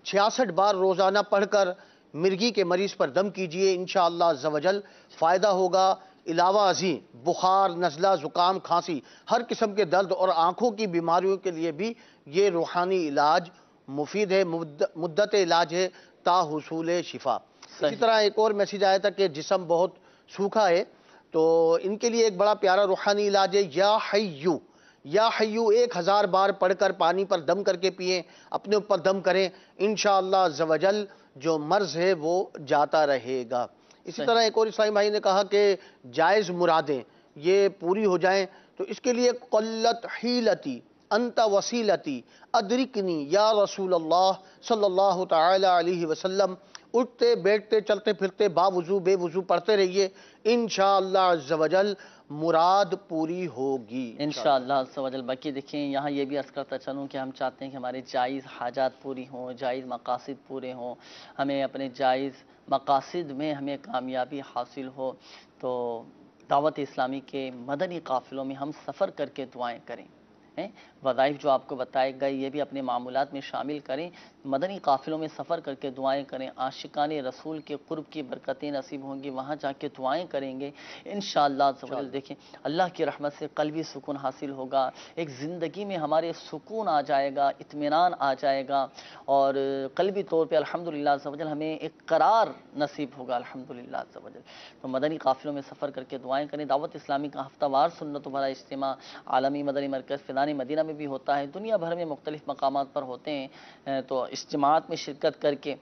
66 بار روزانہ پڑھ کر مرگی کے مریض پر دم کیجئے. انشاءاللہ عز و جل فائدہ ہوگا. علاوہ ازیں بخار، نزلہ، زکام، کھانسی، ہر قسم کے درد اور آنکھوں کی بیماریوں کے لیے بھی یہ روحانی علاج مفید ہے. مدت علاج ہے تا حصول شفا. اسی طرح ایک اور میسیج آیا تھا کہ جسم بہت سوکھا ہے، تو ان کے لیے ایک بڑا پیارا روحانی علاج ہے یا حیو. یا حیو 1000 بار پڑھ کر پانی پر دم کر کے پئیں، اپنے اوپر دم کریں. انشاءاللہ عز و جل جو مرض ہے وہ جاتا رہے گا. اسی طرح ایک اور اسلامی بھائی نے کہا کہ جائز مرادیں یہ پوری ہو جائیں، تو اس کے لیے قلت حیلتی انت وسیلتی ادرکنی یا رسول اللہ صلی اللہ تعالی علیہ وسلم. اٹھتے بیٹھتے چلتے پھرتے باوضو بے وضو پڑھتے رہیے. انشاءاللہ عز و جل مراد پوری ہوگی انشاءاللہ عز و جل. باقی دیکھیں یہاں یہ بھی عرض کرتا چلوں کہ ہم چاہتے ہیں کہ ہمارے جائز حاجات پوری ہوں، جائز مقاصد پورے ہوں، ہمیں اپنے جائز مقاصد میں ہمیں کامیابی حاصل ہو. تو دعوت اسلامی کے مدنی قافلوں میں ہم سفر کر کے دعائیں کریں. وظائف جو آپ کو بتائے گئے یہ بھی اپنے معمولات میں شامل کریں. مدنی قافلوں میں سفر کر کے دعائیں کریں. عاشقان رسول کے قرب کی برکتیں نصیب ہوں گی. وہاں جا کے دعائیں کریں گے انشاءاللہ عز و جل. دیکھیں اللہ کی رحمت سے قلبی سکون حاصل ہوگا. ایک زندگی میں ہمارے سکون آ جائے گا، اطمینان آ جائے گا، اور قلبی طور پہ الحمدللہ عز و جل ہمیں ایک قرار نصیب ہوگا الحمدللہ عز و جل. تو مدنی قافلوں میں سفر کر کے دعائیں کریں. دعوت اسلامی کا ہفتہ وار سنت و بھرا اجتماع عالمی مدنی مرکز فیضان مدینہ میں بھی ہوتا ہے. دنیا بھر میں مختلف مقامات پر ہوتے ہیں. تو اجتماعات میں شرکت کر کے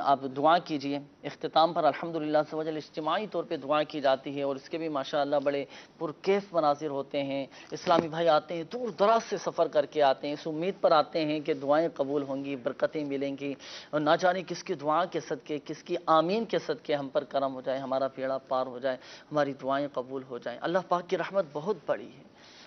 آپ دعا کیجئے. اختتام پر الحمدللہ عز و جل اجتماعی طور پہ دعا کی جاتی ہے، اور اس کے بھی ماشاءاللہ بڑے پرکیف مناظر ہوتے ہیں. اسلامی بھائی آتے ہیں، دور دراز سے سفر کر کے آتے ہیں، اس امید پر آتے ہیں کہ دعائیں قبول ہوں گی، برکتیں ملیں گی، اور نہ جانے کس کی دعا کے صدقے، کس کی آمین کے صدقے ہم پر کرم ہو جائے، ہمارا بیڑا پار ہو جائے، ہماری دعائیں قبول ہو جائیں. اللہ پاک کی رحمت بہت بڑی ہے.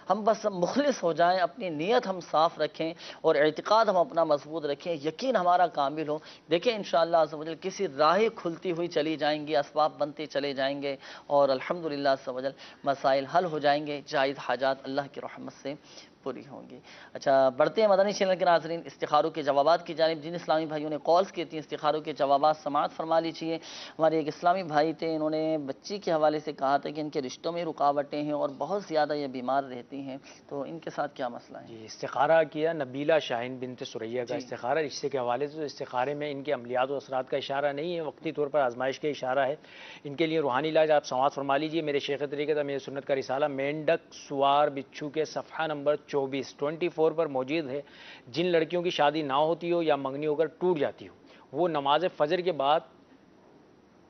ہم بس مخلص ہو جائیں، اپنی نیت ہم صاف رکھیں، اور اعتقاد ہم اپنا مضبوط رکھیں، یقین ہمارا کامل ہو. دیکھیں انشاءاللہ عز و جل کسی راہیں کھلتی ہوئی چلی جائیں گی، اسباب بنتے چلے جائیں گے، اور الحمدللہ عز و جل مسائل حل ہو جائیں گے. جائز حاجات اللہ کی رحمت سے پوری ہوں گی. اچھا بڑھتے ہیں مدنی چینل کے ناظرین استخاروں کے جوابات کی جانب. جن اسلامی بھائیوں نے کالز کی تھیں استخاروں کے جوابات سماعت فرما لیجیے. ہمارے ایک اسلامی بھائی تھے، انہوں نے بچی کے حوالے سے کہا تھا کہ ان کے رشتوں میں رکاوٹیں ہیں اور بہت زیادہ یہ بیمار رہتی ہیں، تو ان کے ساتھ کیا مسئلہ ہے؟ جی استخارہ کیا نبیلہ شاہین بنت سریہ کا استخارہ رشتے کے حوالے سے. استخارے میں ان کے عملیات و اثرات کا اشارہ نہیں ہے، وقتی طور پر آزمائش کا اشارہ ہے. ان کے لیے روحانی علاج آپ سماعت فرما لیجیے. میرے شیخ طریقت امیر سنت کا رسالہ مینڈک سوار بچھو کے صفحہ نمبر 24 پر موجود ہے. جن لڑکیوں کی شادی نہ ہوتی ہو یا منگنی ہو کر ٹوٹ جاتی ہو، وہ نماز فجر کے بعد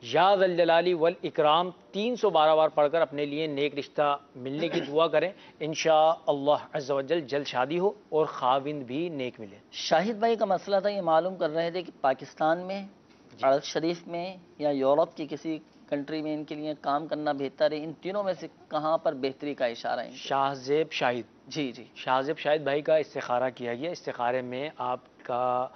یا ذا الجلال والاکرام 312 بار پڑھ کر اپنے لیے نیک رشتہ ملنے کی دعا کریں. انشاءاللہ عز و جل جلد شادی ہو اور خاوند بھی نیک ملے. شاہد بھائی کا مسئلہ تھا، یہ معلوم کر رہے تھے کہ پاکستان میں عرب شریف میں یا یورپ کی کسی کنٹری میں ان کے لیے کام کرنا بہتر ہے. ان تینوں میں سے کہاں پر بہتری کا اشارہ ہے؟ شاہ زیب شاہد. جی شاہ زیب شاہد بھائی کا استخارہ کیا گیا. استخارے میں آپ کا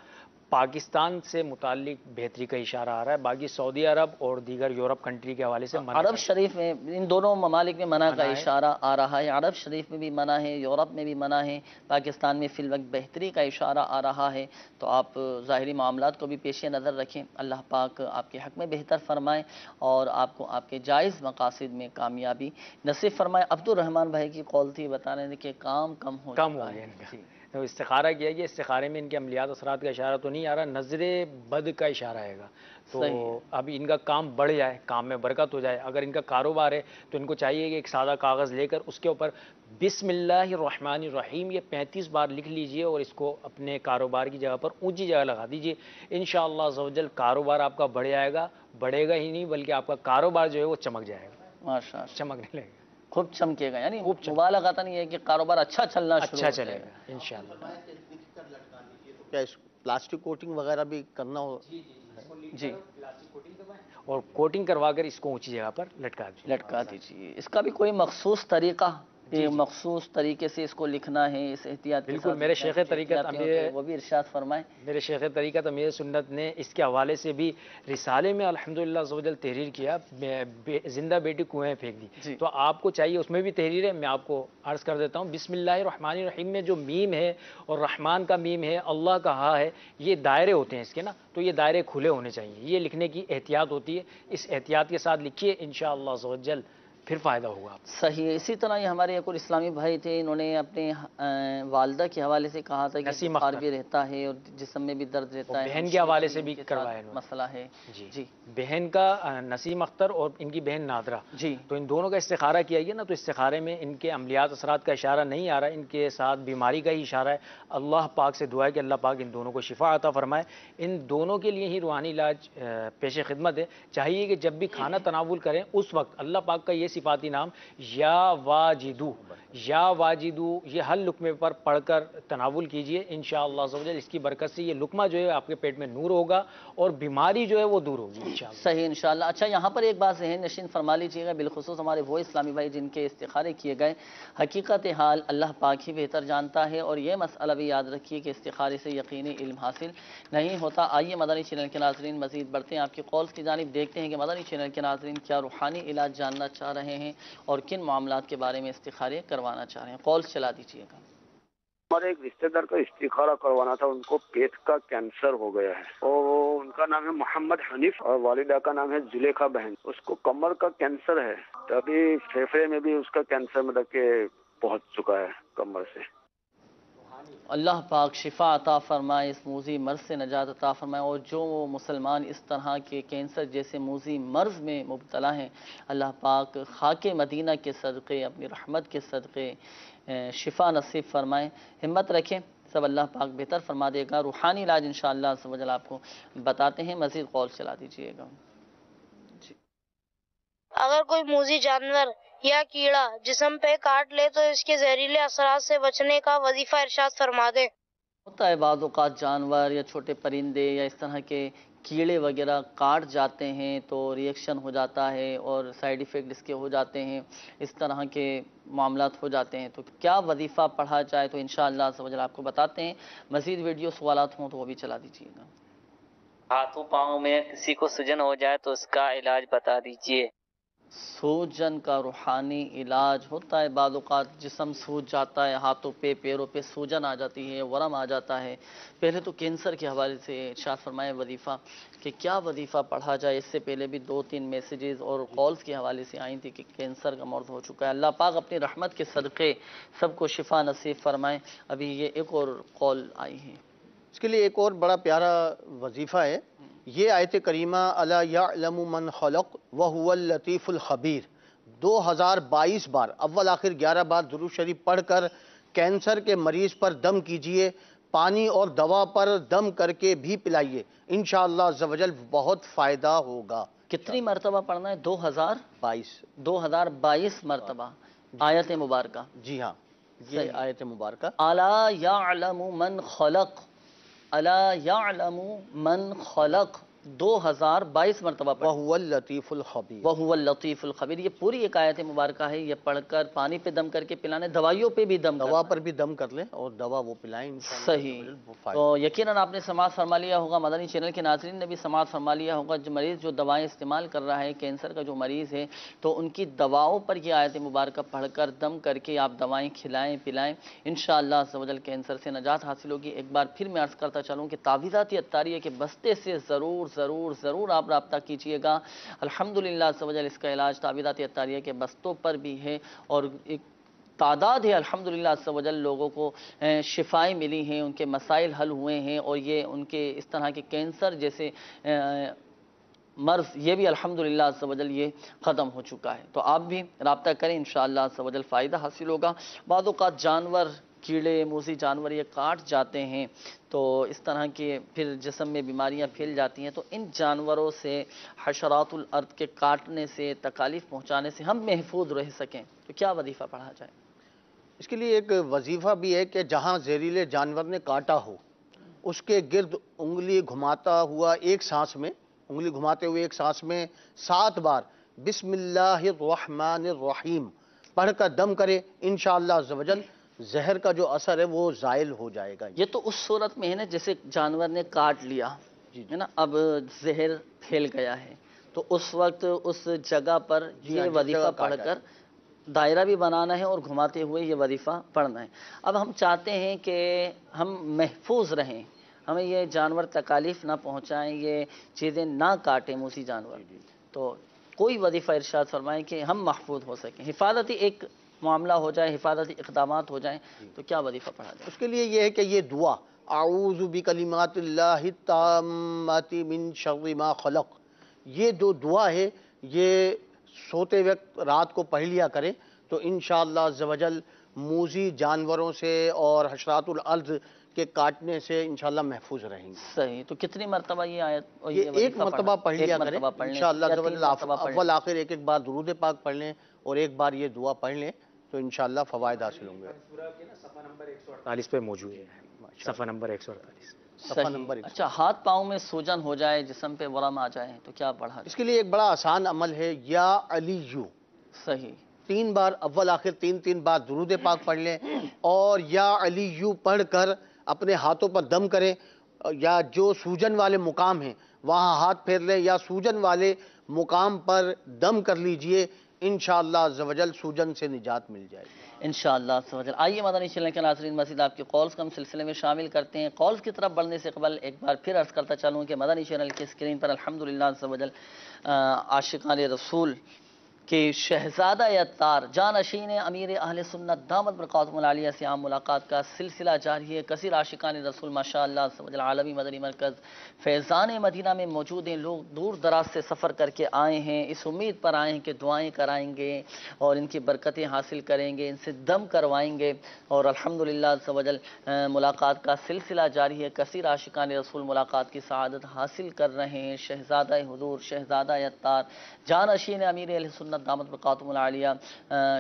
پاکستان سے متعلق بہتری کا اشارہ آ رہا ہے، باقی سعودی عرب اور دیگر یورپ کنٹری کے حوالے سے عرب شریف میں ان دونوں ممالک میں منع کا اشارہ آ رہا ہے، عرب شریف میں بھی منع ہے، یورپ میں بھی منع ہے، پاکستان میں فی الوقت بہتری کا اشارہ آ رہا ہے۔ تو آپ ظاہری معاملات کو بھی پیش نظر رکھیں، اللہ پاک آپ کے حق میں بہتر فرمائے اور آپ کو آپ کے جائز مقاصد میں کامیابی نصیب فرمائے۔ عبد الرحمن بھائی کی قول تھی، بتا رہے تھے کہ کام کم ہو گیا ان کا، تو استخارہ کیا گیا، استخارے میں ان کے عملیات اثرات کا اشارہ تو نہیں آ رہا، نظر بد کا اشارہ آئے گا، تو اب ان کا کام بڑھ جائے، کام میں برکت ہو جائے۔ اگر ان کا کاروبار ہے تو ان کو چاہیے کہ ایک سادہ کاغذ لے کر اس کے اوپر بسم اللہ الرحمن الرحیم یہ 35 بار لکھ لیجئے اور اس کو اپنے کاروبار کی جگہ پر اونچی جگہ لگا دیجئے، انشاءاللہ عز و جل کاروبار آپ کا بڑھ جائے گا، بڑھے گا ہی نہیں بلکہ آپ کا کاروبار جو ہے وہ چمک جائے گا، ماشاءاللہ چمکنے لگے گا، خوب چمکے گا، یعنی مبالغہ نہیں ہے کہ کاروبار اچھا چلنا شروع اچھا چلے گا انشاءاللہ۔ کیا اس پلاسٹک کوٹنگ وغیرہ بھی کرنا ہو؟ جی، اور کوٹنگ کروا کر اس کو اونچی جگہ پر لٹکا دیجیے۔ اس کا بھی کوئی مخصوص طریقہ، مخصوص طریقے سے اس کو لکھنا ہے، اس احتیاط کے ساتھ؟ بالکل، میرے شیخ طریقت وہ بھی ارشاد فرمائیں۔ میرے شیخ طریقت امیر سنت نے اس کے حوالے سے بھی رسالے میں الحمدللہ عز و جل تحریر کیا، زندہ بیٹی کنویں پھینک دی، تو آپ کو چاہیے، اس میں بھی تحریر ہے، میں آپ کو عرض کر دیتا ہوں۔ بسم اللہ الرحمن الرحیم میں جو میم ہے اور رحمان کا میم ہے، اللہ کا ہا ہے، یہ دائرے ہوتے ہیں اس کے نا، تو یہ دائرے کھلے ہونے چاہیے، یہ لکھنے کی احتیاط ہوتی ہے، اس احتیاط کے ساتھ لکھیے، انشاءاللہ عز و جل پھر فائدہ ہوگا۔ صحیح ہے۔ اسی طرح یہ ہمارے ایک اور اسلامی بھائی تھے، انہوں نے اپنے والدہ کے حوالے سے کہا تھا کہ بخار بھی رہتا ہے اور جسم میں بھی درد رہتا ہے، بہن کے حوالے سے بھی کروایا مسئلہ ہے۔ جی، بہن کا نسیم اختر اور ان کی بہن نادرہ، جی، تو ان دونوں کا استخارہ کیا گیا نا، تو استخارے میں ان کے عملیات اثرات کا اشارہ نہیں آ رہا ہے، ان کے ساتھ بیماری کا ہی اشارہ ہے۔ اللہ پاک سے دعا ہے کہ اللہ پاک ان دونوں کو شفا عطا فرمائے، ان دونوں کے لیے ہی روحانی علاج پیش خدمت ہے۔ چاہیے کہ جب بھی کھانا تناول کریں اس وقت اللہ پاک کا یہ صفاتی نام یا واجدو، یا واجدو، یہ ہر لقمے پر پڑھ کر تناول کیجئے، انشاءاللہ عز و جل اس کی برکت سے یہ لقمہ جو ہے آپ کے پیٹ میں نور ہوگا اور بیماری جو ہے وہ دور ہوگی انشاءاللہ۔ صحیح انشاءاللہ۔ اچھا، یہاں پر ایک بات ذہن نشین فرما لیجیے گا، بالخصوص ہمارے وہ اسلامی بھائی جن کے استخارے کیے گئے، حقیقت حال اللہ پاک ہی بہتر جانتا ہے، اور یہ مسئلہ بھی یاد رکھیے کہ استخارے سے یقینی علم حاصل نہیں ہوتا۔ آئیے مدنی چینل کے ناظرین مزید بڑھتے ہیں آپ کی قولز کی جانب، دیکھتے ہیں کہ مدنی چینل کے ناظرین کیا روحانی علاج جاننا چاہ رہے ہیں اور کن معاملات کے بارے میں استخارے کروانا چاہ رہے ہیں۔ قولز چلا دیجیے گا۔ ہمارے ایک رشتہ دار کا استخارہ کروانا تھا، ان کو پیٹ کا کینسر ہو گیا ہے، اور ان کا نام ہے محمد حنیف اور والدہ کا نام ہے زلیخا بہن۔ اس کو کمر کا کینسر ہے، تو ابھی پھیپھڑے میں بھی اس کا کینسر مطلب کہ پہنچ چکا ہے کمر سے۔ اللہ پاک شفا عطا فرمائے، اس موذی مرض سے نجات عطا فرمائے، اور جو مسلمان اس طرح کے کینسر جیسے موذی مرض میں مبتلا ہیں، اللہ پاک خاک مدینہ کے صدقے، اپنی رحمت کے صدقے شفا نصیب فرمائیں۔ ہمت رکھیں، سب اللہ پاک بہتر فرما دے گا۔ روحانی علاج انشاءاللہ عز و جل آپ کو بتاتے ہیں، مزید قول چلا دیجئے گا۔ اگر کوئی موذی جانور یا کیڑا جسم پہ کاٹ لے تو اس کے زہریلے اثرات سے بچنے کا وظیفہ ارشاد فرما دے۔ ہوتا ہے بعض اوقات جانور یا چھوٹے پرندے یا اس طرح کے کیڑے وغیرہ کاٹ جاتے ہیں تو ریئیکشن ہو جاتا ہے اور سائیڈ ایفیکٹ اس کے ہو جاتے ہیں، اس طرح کے معاملات ہو جاتے ہیں، تو کیا وظیفہ پڑھا جائے تو انشاءاللہ عز و جل آپ کو بتاتے ہیں۔ مزید ویڈیو سوالات ہوں تو وہ بھی چلا دیجیے گا۔ ہاتھوں پاؤں میں کسی کو سوجن ہو جائے تو اس کا علاج بتا دیجیے۔ سوجن کا روحانی علاج ہوتا ہے، بعض اوقات جسم سوج جاتا ہے، ہاتھوں پہ پیروں پہ سوجن آ جاتی ہے، ورم آ جاتا ہے۔ پہلے تو کینسر کے حوالے سے ارشاد فرمائے وظیفہ کہ کیا وظیفہ پڑھا جائے۔ اس سے پہلے بھی 2-3 میسیجز اور کالز کے حوالے سے آئی تھی کہ کینسر کا مرض ہو چکا ہے۔ اللہ پاک اپنی رحمت کے صدقے سب کو شفا نصیب فرمائیں۔ ابھی یہ ایک اور کال آئی ہے، اس کے لیے ایک اور بڑا پیارا وظیفہ ہے، یہ آیت کریمہ الا یعلم من خلق وہو اللطیف الخبیر 2022 بار اول آخر 11 بار درود شریف پڑھ کر کینسر کے مریض پر دم کیجئے، پانی اور دوا پر دم کر کے بھی پلائیے، انشاءاللہ عز و جل بہت فائدہ ہوگا۔ کتنی مرتبہ پڑھنا ہے؟ 2022 مرتبہ آیت مبارکہ؟ جی ہاں، یہ آیت مبارکہ الا یعلم من خلق، الا یعلم من خلق 2022 مرتبہ پڑھیں۔ وَهُوَ اللَّطِيفُ الْخَبِيرُ، وَهُوَ اللطیف الخبیر، یہ پوری ایک آیت مبارکہ ہے، یہ پڑھ کر پانی پہ دم کر کے پلانے، دوائیوں پہ بھی دم دوا پر بھی دم کر لیں اور دوا وہ پلائیں انشاءاللہ صحیح۔ تو یقیناً آپ نے سماعت فرما لیا ہوگا، مدنی چینل کے ناظرین نے بھی سماعت فرما لیا ہوگا، جو مریض جو دوائیں استعمال کر رہا ہے، کینسر کا جو مریض ہے، تو ان کی دواؤں پر یہ آیت مبارکہ پڑھ کر دم کر کے آپ دوائیں کھلائیں پلائیں، انشاءاللہ عز و جل کینسر سے نجات حاصل ہوگی۔ ایک بار پھر میں عرض کرتا چلوں کہ تعویذات اتاریہ کے بستے سے ضرور ضرور ضرور آپ رابطہ کیجئے گا۔ الحمدللہ عز و جل اس کا علاج تعویذات اتاریہ کے بستوں پر بھی ہے، اور ایک تعداد ہے الحمدللہ عز و جل لوگوں کو شفائیں ملی ہیں، ان کے مسائل حل ہوئے ہیں، اور یہ ان کے اس طرح کے کینسر جیسے مرض یہ بھی الحمدللہ عز و جل یہ ختم ہو چکا ہے۔ تو آپ بھی رابطہ کریں، انشاءاللہ عز و جل فائدہ حاصل ہوگا۔ بعض اوقات جانور، کیڑے موذی جانور یہ کاٹ جاتے ہیں تو اس طرح کے پھر جسم میں بیماریاں پھیل جاتی ہیں، تو ان جانوروں سے، حشرات الارض کے کاٹنے سے، تکالیف پہنچانے سے ہم محفوظ رہ سکیں تو کیا وظیفہ پڑھا جائے؟ اس کے لیے ایک وظیفہ بھی ہے کہ جہاں زہریلے جانور نے کاٹا ہو اس کے گرد انگلی گھماتا ہوا ایک سانس میں، انگلی گھماتے ہوئے ایک سانس میں 7 بار بسم اللہ الرحمن الرحیم پڑھ کر دم کرے، انشاءاللہ عز و جل زہر کا جو اثر ہے وہ زائل ہو جائے گا۔ یہ تو اس صورت میں ہے نا جیسے جانور نے کاٹ لیا ہے نا، اب زہر پھیل گیا ہے، تو اس وقت اس جگہ پر یہ وظیفہ پڑھ کر دائرہ بھی بنانا ہے اور گھماتے ہوئے یہ وظیفہ پڑھنا ہے۔ اب ہم چاہتے ہیں کہ ہم محفوظ رہیں، ہمیں یہ جانور تکالیف نہ پہنچائیں، یہ چیزیں نہ کاٹیں موذی جانور، تو کوئی وظیفہ ارشاد فرمائیں کہ ہم محفوظ ہو سکیں، حفاظتی ایک معاملہ ہو جائے، حفاظتی اقدامات ہو جائیں، تو کیا وظیفہ پڑھا جائے؟ اس کے لیے یہ ہے کہ یہ دعا اعوذ بکلمات اللہ التامات من شر ما خلق، یہ جو دعا ہے یہ سوتے وقت رات کو پڑھ لیا کریں تو انشاءاللہ عز و جل موذی جانوروں سے اور حشرات الارض کے کاٹنے سے انشاءاللہ محفوظ رہیں گے۔ صحیح، تو کتنی مرتبہ یہ آیت یہ ایک مرتبہ پڑھ لیا کریں انشاءاللہ عز و جل، اول آخر ایک بار درود پاک پڑھ لیں اور ایک بار یہ دعا پڑھ لیں تو انشاءاللہ فوائد حاصل ہوں گے۔ صفحہ نمبر 148 پہ موجود ہے، صفحہ نمبر 148۔ صفحہ نمبر اچھا، ہاتھ پاؤں میں سوجن ہو جائے، جسم پہ ورم آ جائے تو کیا پڑھا جائے؟ اس کے لیے ایک بڑا آسان عمل ہے، یا علیو، صحیح 3 بار اول آخر 3 بار درود پاک پڑھ لیں اور یا علیو پڑھ کر اپنے ہاتھوں پر دم کریں، یا جو سوجن والے مقام ہیں وہاں ہاتھ پھیر لیں یا سوجن والے مقام پر دم کر لیجئے، انشاءاللہ عز و جل سوجن سے نجات مل جائے گی انشاءاللہ عز و جل۔ آئیے مدنی چینل کے ناظرین، مزید آپ کی کالز کا ہم سلسلے میں شامل کرتے ہیں۔ کالز کی طرف بڑھنے سے قبل ایک بار پھر عرض کرتا چلوں کہ مدنی چینل کی اسکرین پر الحمدللہ عز و جل عاشقان رسول کہ شہزادہ اتار جانشین امیر اہل سنت دامت برکاتہم العالیہ سے عام ملاقات کا سلسلہ جاری ہے۔ کثیر عاشقان رسول ماشاءاللہ عز و جل عالمی مدنی مرکز فیضان مدینہ میں موجود ہیں، لوگ دور دراز سے سفر کر کے آئے ہیں، اس امید پر آئے ہیں کہ دعائیں کرائیں گے اور ان کی برکتیں حاصل کریں گے، ان سے دم کروائیں گے، اور الحمدللہ عز و جل ملاقات کا سلسلہ جاری ہے۔ کثیر عاشقان رسول ملاقات کی سعادت حاصل کر رہے ہیں۔ شہزادہ حضور، شہزادہ اتار جانشین امیر اہل سنت دامت برکاتہم العالیہ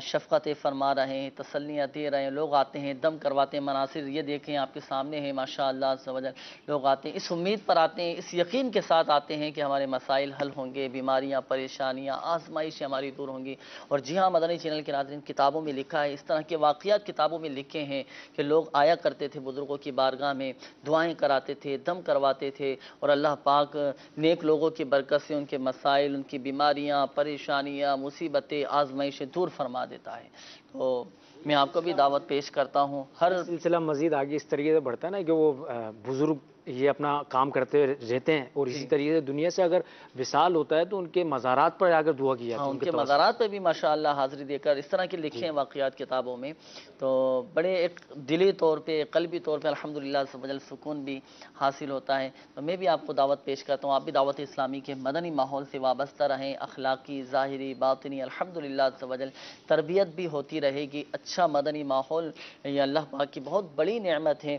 شفقت فرما رہے ہیں، تسلیاں دے رہے ہیں، لوگ آتے ہیں دم کرواتے ہیں۔ مناظر یہ دیکھیں آپ کے سامنے ہیں ماشاءاللہ عز و جل، لوگ آتے ہیں اس امید پر آتے ہیں، اس یقین کے ساتھ آتے ہیں کہ ہمارے مسائل حل ہوں گے، بیماریاں، پریشانیاں، آزمائشیں ہماری دور ہوں گی۔ اور جی ہاں مدنی چینل کے ناظرین، کتابوں میں لکھا ہے، اس طرح کے واقعات کتابوں میں لکھے ہیں کہ لوگ آیا کرتے تھے بزرگوں کی بارگاہ میں، دعائیں کراتے تھے، دم کرواتے تھے، اور اللہ پاک نیک لوگوں کی برکت سے ان کے مسائل، ان کی بیماریاں، پریشانیاں، مصیبتیں، آزمائشیں دور فرما دیتا ہے۔ تو میں آپ کو بھی دعوت پیش کرتا ہوں، ہر سلسلہ مزید آگے اس طریقے سے بڑھتا ہے نا کہ وہ بزرگ یہ اپنا کام کرتے رہتے ہیں، اور اسی طریقے سے دنیا سے اگر وصال ہوتا ہے تو ان کے مزارات پر جا کر دعا کی جاتی ہے، ان کے مزارات پہ بھی ماشاءاللہ حاضری دے کر اس طرح کے لکھے ہیں واقعات کتابوں میں، تو بڑے ایک دلی طور پہ، قلبی طور پہ الحمدللہ عز و جل سکون بھی حاصل ہوتا ہے۔ تو میں بھی آپ کو دعوت پیش کرتا ہوں، آپ بھی دعوت اسلامی کے مدنی ماحول سے وابستہ رہیں، اخلاقی، ظاہری، باطنی الحمدللہ عز و جل تربیت بھی ہوتی رہے گی۔ اچھا مدنی ماحول یہ اللہ پاک کی بہت بڑی نعمت ہے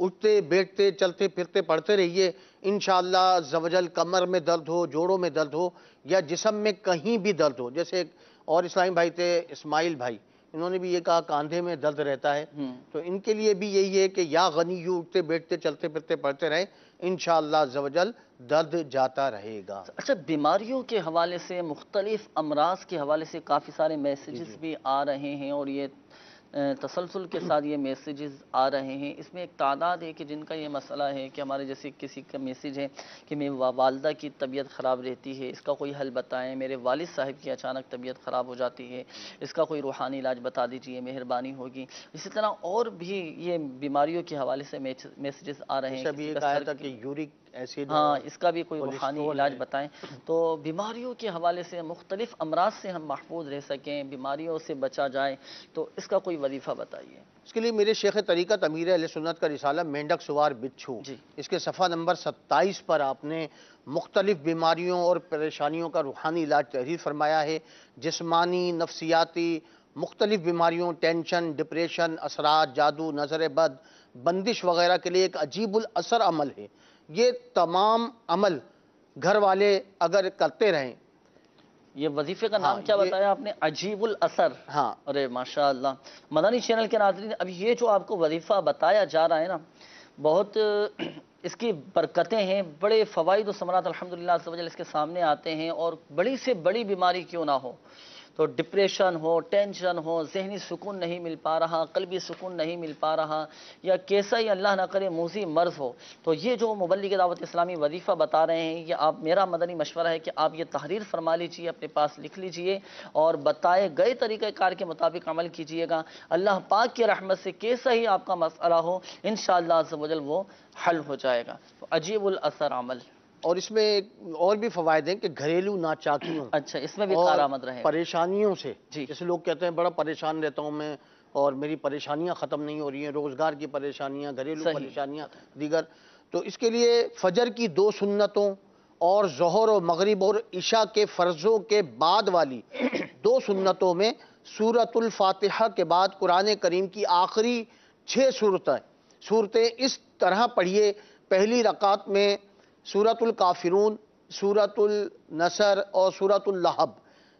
اٹھتے بیٹھتے چلتے پھرتے پڑھتے رہیے، انشاءاللہ عز و جل کمر میں درد ہو، جوڑوں میں درد ہو یا جسم میں کہیں بھی درد ہو، جیسے ایک اور اسلامی بھائی تھے اسماعیل بھائی، انہوں نے بھی یہ کہا کاندھے میں درد رہتا ہے، تو ان کے لیے بھی یہی ہے کہ یا غنی یوں اٹھتے بیٹھتے چلتے پھرتے پڑھتے رہیں، انشاءاللہ عز و جل درد جاتا رہے گا۔ اچھا، بیماریوں کے حوالے سے، مختلف امراض کے حوالے سے کافی سارے میسیجز بھی آ رہے ہیں، اور یہ تسلسل کے ساتھ یہ میسیجز آ رہے ہیں۔ اس میں ایک تعداد ہے کہ جن کا یہ مسئلہ ہے کہ ہمارے جیسے کسی کا میسیج ہے کہ میری والدہ کی طبیعت خراب رہتی ہے، اس کا کوئی حل بتائیں، میرے والد صاحب کی اچانک طبیعت خراب ہو جاتی ہے، اس کا کوئی روحانی علاج بتا دیجئے، مہربانی ہوگی۔ اسی طرح اور بھی یہ بیماریوں کے حوالے سے میسیجز آ رہے ہیں، ابھی یہ کہا تھا کہ یورک ایسڈ، ہاں اس کا بھی کوئی روحانی علاج بتائیں۔ تو بیماریوں کے حوالے سے، مختلف امراض سے ہم محفوظ رہ سکیں، بیماریوں سے بچا جائے، تو اس کا کوئی وظیفہ بتائیے۔ اس کے لیے میرے شیخ طریقت امیر اہل سنت کا رسالہ مینڈک سوار بچھو، اس کے صفحہ نمبر 27 پر آپ نے مختلف بیماریوں اور پریشانیوں کا روحانی علاج تحریر فرمایا ہے، جسمانی، نفسیاتی، مختلف بیماریوں، ٹینشن، ڈپریشن، اثرات، جادو، نظر بد، بندش وغیرہ کے لیے ایک عجیب الاثر عمل ہے۔ یہ تمام عمل گھر والے اگر کرتے رہیں، یہ وظیفے کا نام کیا بتایا آپ نے؟ عجیب الاثر۔ ہاں، ارے ماشاءاللہ۔ مدنی چینل کے ناظرین، اب یہ جو آپ کو وظیفہ بتایا جا رہا ہے نا، بہت اس کی برکتیں ہیں، بڑے فوائد و ثمرات الحمدللہ عز و جل اس کے سامنے آتے ہیں، اور بڑی سے بڑی بیماری کیوں نہ ہو، تو ڈپریشن ہو، ٹینشن ہو، ذہنی سکون نہیں مل پا رہا، قلبی سکون نہیں مل پا رہا، یا کیسا ہی اللہ نہ کرے موذی مرض ہو، تو یہ جو مبلغ دعوت اسلامی وظیفہ بتا رہے ہیں، یہ آپ، میرا مدنی مشورہ ہے کہ آپ یہ تحریر فرما لیجئے، اپنے پاس لکھ لیجئے، اور بتائے گئے طریقہ کار کے مطابق عمل کیجئے گا۔ اللہ پاک کی رحمت سے کیسا ہی آپ کا مسئلہ ہو، انشاءاللہ عز و جل وہ حل ہو جائے گا۔ تو عجیب الاثر عمل، اور اس میں اور بھی فوائد ہیں کہ گھریلو ناچاکیوں، اچھا اس میں بھی اور کارآمد رہے، پریشانیوں سے، جیسے لوگ کہتے ہیں بڑا پریشان رہتا ہوں میں اور میری پریشانیاں ختم نہیں ہو رہی ہیں، روزگار کی پریشانیاں، گھریلو پریشانیاں دیگر، تو اس کے لیے فجر کی 2 سنتوں اور ظہر و مغرب اور عشاء کے فرضوں کے بعد والی 2 سنتوں میں سورۃ الفاتحہ کے بعد قرآن کریم کی آخری 6 صورتیں اس طرح پڑھیے۔ پہلی رکعت میں سورۃ الکافرون، سورۃ النصر اور سورۃ اللہب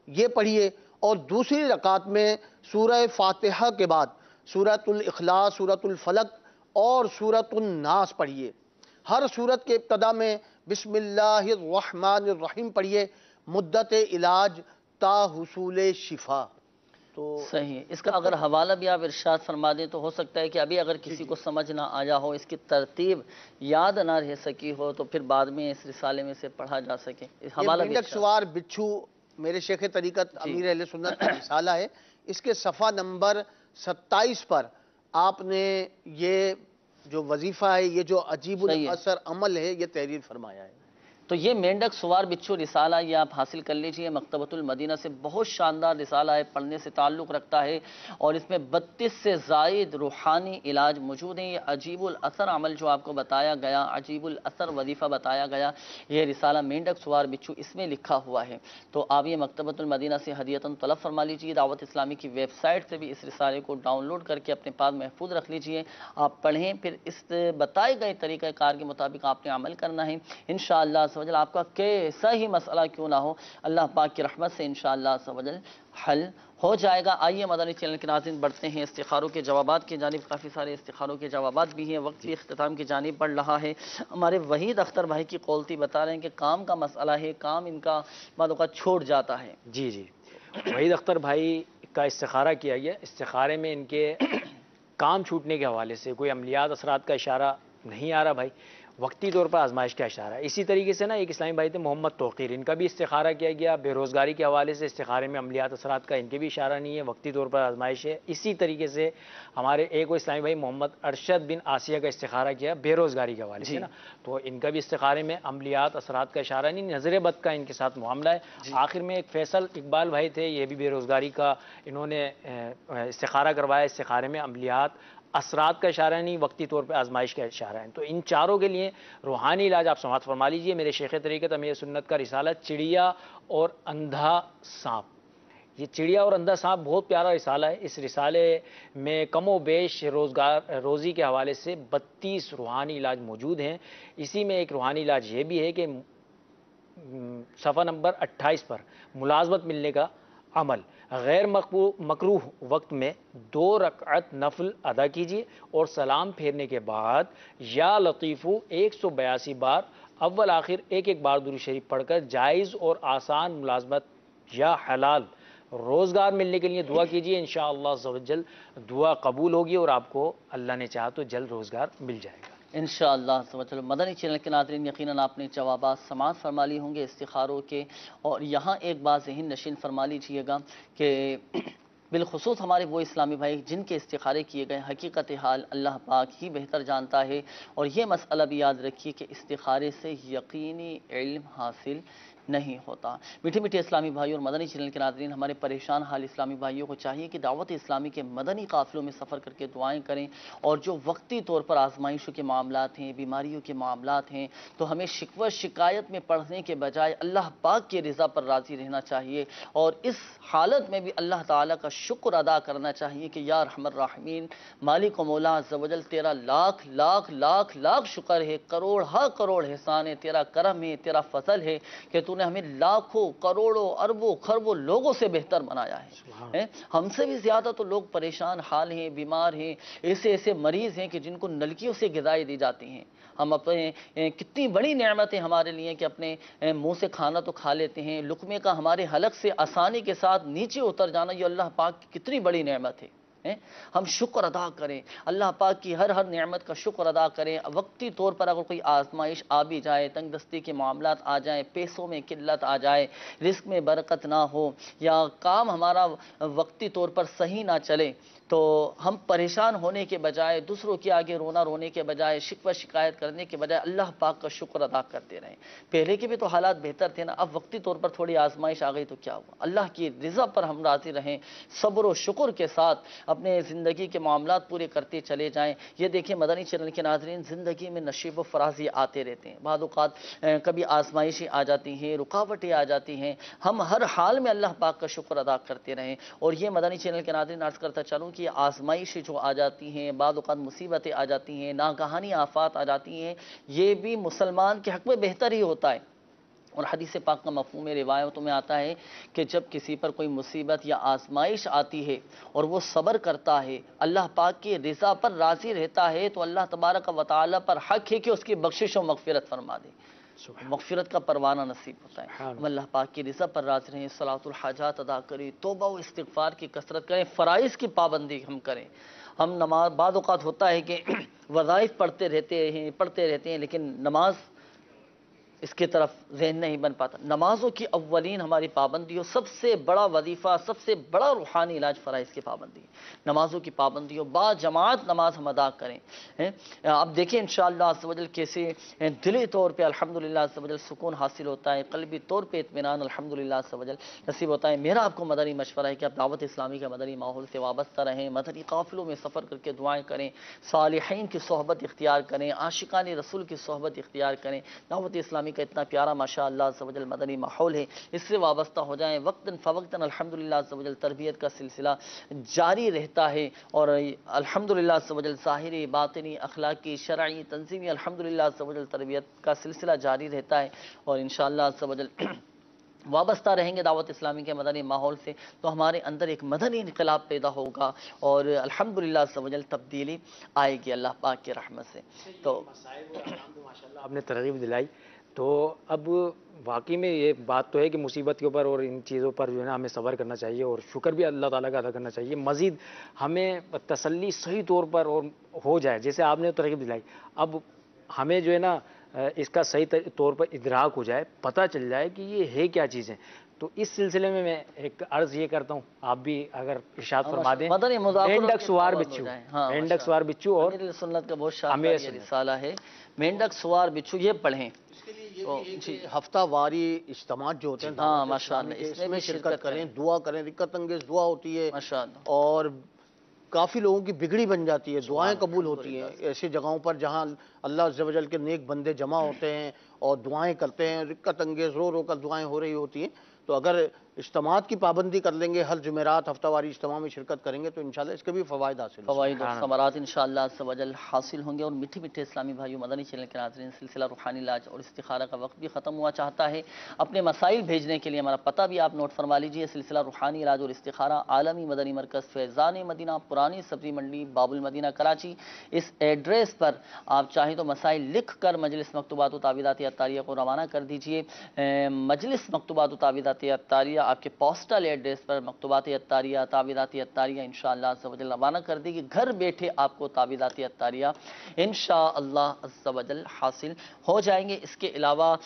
یہ پڑھیے، اور دوسری رکعت میں سورہ فاتحہ کے بعد سورۃ الاخلاص، سورۃ الفلق اور سورۃ الناس پڑھیے۔ ہر سورت کے ابتدا میں بسم اللہ الرحمن الرحیم پڑھیے، مدت علاج تا حصول شفا۔ تو صحیح، اس کا اگر حوالہ بھی آپ ارشاد فرما دیں تو ہو سکتا ہے کہ ابھی اگر کسی کو سمجھ نہ آیا ہو، اس کی ترتیب یاد نہ رہ سکی ہو، تو پھر بعد میں اس رسالے میں سے پڑھا جا سکے۔ حوالہ بھی مینڈک سوار بچھو میرے شیخ طریقت امیر اہل سنت کا رسالہ ہے، اس کے صفحہ نمبر 27 پر آپ نے یہ جو وظیفہ ہے، یہ جو عجیب الاثر عمل ہے، یہ تحریر فرمایا ہے۔ تو یہ مینڈک سوار بچھو رسالہ یہ آپ حاصل کر لیجئے، مکتبۃ المدینہ سے بہت شاندار رسالہ ہے، پڑھنے سے تعلق رکھتا ہے، اور اس میں 32 سے زائد روحانی علاج موجود ہیں۔ یہ عجیب الاثر عمل جو آپ کو بتایا گیا، عجیب الاثر وظیفہ بتایا گیا، یہ رسالہ مینڈک سوار بچھو اس میں لکھا ہوا ہے۔ تو آپ یہ مکتبۃ المدینہ سے ہدیۃً طلب فرما لیجئے، دعوت اسلامی کی ویب سائٹ سے بھی اس رسالے کو ڈاؤن لوڈ کر کے اپنے پاس محفوظ رکھ لیجئے، آپ پڑھیں، پھر اس بتائے گئے طریقہ کار کے مطابق آپ نے عمل کرنا ہے، انشاءاللہ عز و جل آپ کا کیسا ہی مسئلہ کیوں نہ ہو، اللہ پاک کی رحمت سے انشاءاللہ عز و جل حل ہو جائے گا۔ آئیے مدنی چینل کے ناظرین بڑھتے ہیں استخاروں کے جوابات کی جانب، کافی سارے استخاروں کے جوابات بھی ہیں، وقت بھی اختتام کی جانب بڑھ رہا ہے۔ ہمارے وحید اختر بھائی کی قولتی بتا رہے ہیں کہ کام کا مسئلہ ہے، کام ان کا بعد اوقات چھوٹ جاتا ہے۔ جی جی، وحید اختر بھائی کا استخارہ کیا گیا، استخارے میں ان کے کام چھوٹنے کے حوالے سے کوئی عملیات اثرات کا اشارہ نہیں آ رہا بھائی، وقتی طور پر آزمائش کا اشارہ ہے۔ اسی طریقے سے نا ایک اسلامی بھائی تھے محمد توقیر، ان کا بھی استخارہ کیا گیا، بے روزگاری کے حوالے سے استخارے میں عملیات اثرات کا ان کے بھی اشارہ نہیں ہے، وقتی طور پر آزمائش ہے۔ اسی طریقے سے ہمارے ایک اسلامی بھائی محمد ارشد بن آسیہ کا استخارہ کیا بے روزگاری کے حوالے سے نا، تو ان کا بھی استخارے میں عملیات اثرات کا اشارہ نہیں، نظر بد کا ان کے ساتھ معاملہ ہے۔ آخر میں ایک فیصل اقبال بھائی تھے، یہ بھی بے روزگاری کا انہوں نے استخارہ کروایا، استخارے میں عملیات اثرات کا اشارہ نہیں، وقتی طور پہ آزمائش کا اشارہ ہے۔ تو ان چاروں کے لیے روحانی علاج آپ سماعت فرما لیجئے، میرے شیخ طریقت امیر سنت کا رسالہ چڑیا اور اندھا سانپ، یہ چڑیا اور اندھا سانپ بہت پیارا رسالہ ہے. اس رسالے میں کم و بیش روزی کے حوالے سے 32 روحانی علاج موجود ہیں. اسی میں ایک روحانی علاج یہ بھی ہے کہ صفحہ نمبر 28 پر ملازمت ملنے کا عمل. غیر مکروہ وقت میں 2 رکعت نفل ادا کیجیے اور سلام پھیرنے کے بعد یا لطیفو 182 بار اول آخر ایک بار درود شریف پڑھ کر جائز اور آسان ملازمت یا حلال روزگار ملنے کے لیے دعا کیجیے. انشاءاللہ عز و جل دعا قبول ہوگی اور آپ کو اللہ نے چاہا تو جلد روزگار مل جائے گا انشاءاللہ. مدنی چینل کے ناظرین یقیناً آپ نے جوابات سماعت فرما لی ہوں گے استخاروں کے. اور یہاں ایک بات ذہن نشین فرما لیجئے گا کہ بالخصوص ہمارے وہ اسلامی بھائی جن کے استخارے کیے گئے حقیقت حال اللہ پاک ہی بہتر جانتا ہے. اور یہ مسئلہ بھی یاد رکھیے کہ استخارے سے یقینی علم حاصل نہیں ہوتا. میٹھے میٹھے اسلامی بھائی اور مدنی چینل کے ناظرین، ہمارے پریشان حال اسلامی بھائیوں کو چاہیے کہ دعوت اسلامی کے مدنی قافلوں میں سفر کر کے دعائیں کریں. اور جو وقتی طور پر آزمائشوں کے معاملات ہیں، بیماریوں کے معاملات ہیں، تو ہمیں شکوہ شکایت میں پڑھنے کے بجائے اللہ پاک کی رضا پر راضی رہنا چاہیے. اور اس حالت میں بھی اللہ تعالیٰ کا شکر ادا کرنا چاہیے کہ یا ارحم الراحمین مالک و مولا عز و جل، تیرا لاکھ لاکھ لاکھ لاکھ شکر ہے، کروڑ ہا کروڑ احسان ہے، تیرا کرم ہے، تیرا فضل ہے کہ تو نے ہمیں لاکھوں کروڑوں اربوں خربوں لوگوں سے بہتر بنایا ہے. ہم سے بھی زیادہ تو لوگ پریشان حال ہیں، بیمار ہیں، ایسے مریض ہیں کہ جن کو نلکیوں سے غذائیں دی جاتی ہیں. ہم اپنے کتنی بڑی نعمت ہے ہمارے لیے کہ اپنے منہ سے کھانا تو کھا لیتے ہیں، لقمے کا ہمارے حلق سے آسانی کے ساتھ نیچے اتر جانا یہ اللہ پاک کی کتنی بڑی نعمت ہے. ہم شکر ادا کریں، اللہ پاک کی ہر نعمت کا شکر ادا کریں. وقتی طور پر اگر کوئی آزمائش آ بھی جائے، تنگ دستی کے معاملات آ جائیں، پیسوں میں قلت آ جائے، رزق میں برکت نہ ہو، یا کام ہمارا وقتی طور پر صحیح نہ چلے، تو ہم پریشان ہونے کے بجائے، دوسروں کے آگے رونے کے بجائے، شکوہ شکایت کرنے کے بجائے اللہ پاک کا شکر ادا کرتے رہیں. پہلے کے بھی تو حالات بہتر تھے نا، اب وقتی طور پر تھوڑی آزمائش آ گئی تو کیا ہوا. اللہ کی رضا پر ہم راضی رہیں، صبر و شکر کے ساتھ اپنے زندگی کے معاملات پورے کرتے چلے جائیں. یہ دیکھیں مدنی چینل کے ناظرین، زندگی میں نشیب و فراز یہ آتے رہتے ہیں. بعض اوقات کبھی آزمائشیں آ جاتی ہیں، رکاوٹیں آ جاتی ہیں. ہم ہر حال میں اللہ پاک کا شکر ادا کرتے رہیں. اور یہ مدنی چینل کے ناظرین عرض کرتا چلوں کہ آزمائشیں جو آ جاتی ہیں، بعض اوقات مصیبتیں آ جاتی ہیں، ناگہانی آفات آ جاتی ہیں، یہ بھی مسلمان کے حق میں بہتر ہی ہوتا ہے. اور حدیث پاک کا مفہوم روایتوں میں آتا ہے کہ جب کسی پر کوئی مصیبت یا آزمائش آتی ہے اور وہ صبر کرتا ہے، اللہ پاک کی رضا پر راضی رہتا ہے، تو اللہ تبارک و تعالیٰ پر حق ہے کہ اس کی بخشش و مغفرت فرما دے. مغفرت کا پروانہ نصیب ہوتا ہے. ہم اللہ پاک کی رضا پر راضی رہیں، صلاۃ الحاجات ادا کریں، توبہ و استغفار کی کثرت کریں، فرائض کی پابندی ہم کریں. ہم نماز، بعض اوقات ہوتا ہے کہ وظائف پڑھتے رہتے ہیں لیکن نماز اس کی طرف ذہن نہیں بن پاتا. نمازوں کی اولین ہماری پابندی ہو. سب سے بڑا وظیفہ، سب سے بڑا روحانی علاج فرائض کی پابندی، نمازوں کی پابندی ہو. با جماعت نماز ہم ادا کریں. اب دیکھیں انشاءاللہ عز و جل کیسے دلی طور پہ الحمدللہ عز و جل سکون حاصل ہوتا ہے، قلبی طور پہ اطمینان الحمدللہ عز و جل نصیب ہوتا ہے. میرا آپ کو مدنی مشورہ ہے کہ آپ دعوت اسلامی کے مدنی ماحول سے وابستہ رہیں، مدنی قافلوں میں سفر کر کے دعائیں کریں، صالحین کی صحبت اختیار کریں، عاشقان رسول کی صحبت اختیار کریں. دعوت اسلامی کا اتنا پیارا ماشاءاللہ عز و جل مدنی ماحول ہے، اس سے وابستہ ہو جائیں. وقتاً فوقتاً الحمدللہ عز و جل تربیت کا سلسلہ جاری رہتا ہے. اور الحمدللہ عز و جل ظاہری، باطنی، اخلاقی، شرعی، تنظیمی الحمدللہ عز و جل تربیت کا سلسلہ جاری رہتا ہے. اور انشاءاللہ عز و جل وابستہ رہیں گے دعوت اسلامی کے مدنی ماحول سے تو ہمارے اندر ایک مدنی انقلاب پیدا ہوگا اور الحمدللہ عز و جل تبدیلی آئے گی اللہ پاک کی رحمت سے. تو ماشاءاللہ آپ نے ترغیب دلائی. تو اب واقعی میں یہ بات تو ہے کہ مصیبت کے اوپر اور ان چیزوں پر جو ہے نا ہمیں صبر کرنا چاہیے اور شکر بھی اللہ تعالیٰ کا ادا کرنا چاہیے. مزید ہمیں تسلی صحیح طور پر اور ہو جائے، جیسے آپ نے ترغیب دلائی، اب ہمیں جو ہے نا اس کا صحیح طور پر ادراک ہو جائے، پتہ چل جائے کہ یہ ہے کیا چیزیں. تو اس سلسلے میں ایک عرض یہ کرتا ہوں، آپ بھی اگر ارشاد فرما دیں. مینڈک سوار بچھو، مینڈک سوار بچھو اور سنت کا بہت شاندار یہ رسالہ ہے، مینڈک سوار بچھو، یہ پڑھیں. ہفتہ واری اجتماعات جو ہوتے ہیں ہاں ماشاءاللہ اس میں شرکت کریں، دعا کریں. دقت انگیز دعا ہوتی ہے اور کافی لوگوں کی بگڑی بن جاتی ہے، دعائیں قبول ہوتی ہیں ایسی جگہوں پر جہاں اللہ عز و جل کے نیک بندے جمع ہوتے ہیں اور دعائیں کرتے ہیں. دقت انگیز رو رو کر دعائیں ہو رہی ہوتی ہیں. تو اگر اجتماعات کی پابندی کر لیں گے، ہر جمعرات ہفتہ واری اجتماع میں شرکت کریں گے تو انشاءاللہ اس کے بھی فوائد حاصل ہوں گے۔ فوائد و ثمرات انشاءاللہ عز و جل حاصل ہوں گے۔ اور میٹھے میٹھے اسلامی بھائیوں، مدنی چینل کے ناظرین، سلسلہ روحانی علاج اور استخارہ کا وقت بھی ختم ہوا چاہتا ہے۔ اپنے مسائل بھیجنے کے لیے ہمارا پتہ بھی آپ نوٹ فرما لیجئے، سلسلہ روحانی علاج اور استخارہ، عالمی مدنی مرکز فیضان مدینہ، پرانی سبزی منڈی، باب المدینہ، کراچی۔ اس ایڈریس پر آپ چاہیں تو مسائل لکھ کر مجلس مکتوبات و تعویذات عطاریہ کو روانہ کر دیجئے۔ مجلس مکتوبات و تعویذات عطاریہ آپ کے پوسٹل ایڈریس پر مکتوبات عطاریہ، تعویذات عطاریہ انشاءاللہ عز و جل روانہ کر دے گی۔ گھر بیٹھے آپ کو تعویذات عطاریہ انشاءاللہ عز و جل حاصل ہو جائیں گے۔ اس کے علاوہ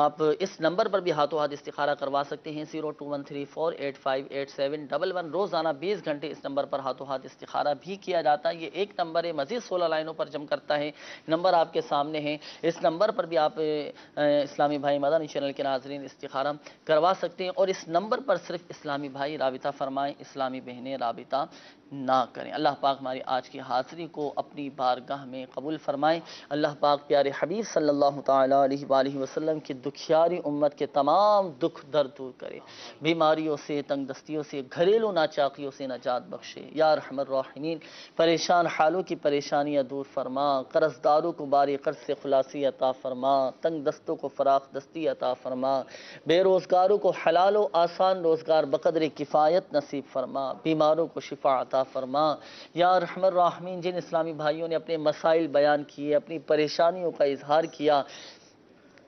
آپ اس نمبر پر بھی ہاتھوں ہاتھ استخارہ کروا سکتے ہیں، 021348587111۔ روزانہ 20 گھنٹے اس نمبر پر ہاتھوں ہاتھ استخارہ بھی کیا جاتا ہے۔ یہ ایک نمبر ہے، مزید 16 لائنوں پر جم کرتا ہے۔ نمبر آپ کے سامنے ہے، اس نمبر پر بھی آپ اسلامی بھائی مدنی چینل کے ناظرین استخارہ کروا سکتے ہیں۔ اور اس نمبر پر صرف اسلامی بھائی رابطہ فرمائیں، اسلامی بہنیں رابطہ نہ کریں۔ اللہ پاک ہماری آج کی حاضری کو اپنی بارگاہ میں قبول فرمائیں۔ اللہ پاک پیارے حبیب صلی اللہ تعالیٰ علیہ وآلہ وسلم کی دکھیاری امت کے تمام دکھ درد دور کرے، بیماریوں سے، تنگ دستیوں سے، گھریلو ناچاقیوں سے نجات بخشے۔ یا ارحم الراحمین، پریشان حالوں کی پریشانیاں دور فرما، قرض داروں کو باری قرض سے خلاصی عطا فرما، تنگ دستوں کو فراخ دستی عطا فرما، بے روزگاروں کو حلال و آسان روزگار بقدر کفایت نصیب فرما، بیماروں کو شفا عطا فرما۔ یا ارحم الراحمین، جن اسلامی بھائیوں نے اپنے مسائل بیان کیے، اپنی پریشانیوں کا اظہار کیا،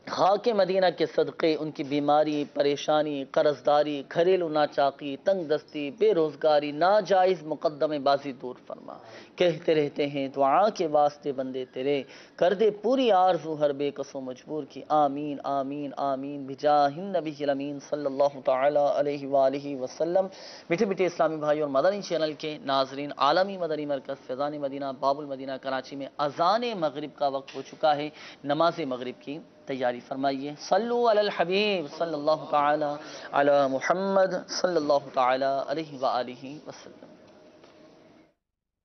خاک مدینہ کے صدقے ان کی بیماری، پریشانی، قرض داری، گھریلو ناچاقی، تنگ دستی، بے روزگاری، ناجائز مقدمے بازی دور فرما۔ کہتے رہتے ہیں دعا کے واسطے بندے تیرے، کر دے پوری آرزو ہر بے کس و مجبور کی۔ آمین آمین آمین بجاہ النبی الامین صلی اللہ تعالی علیہ وآلہ وسلم۔ میٹھے میٹھے اسلامی بھائی اور مدنی چینل کے ناظرین، عالمی مدنی مرکز فیضان مدینہ، باب المدینہ، کراچی میں اذان مغرب کا وقت ہو چکا ہے۔ نماز مغرب کی تیاری فرمائیے۔ صلو علی الحبیب صلی اللہ تعالی علی محمد صلی اللہ تعالی علیہ وآلہ وسلم۔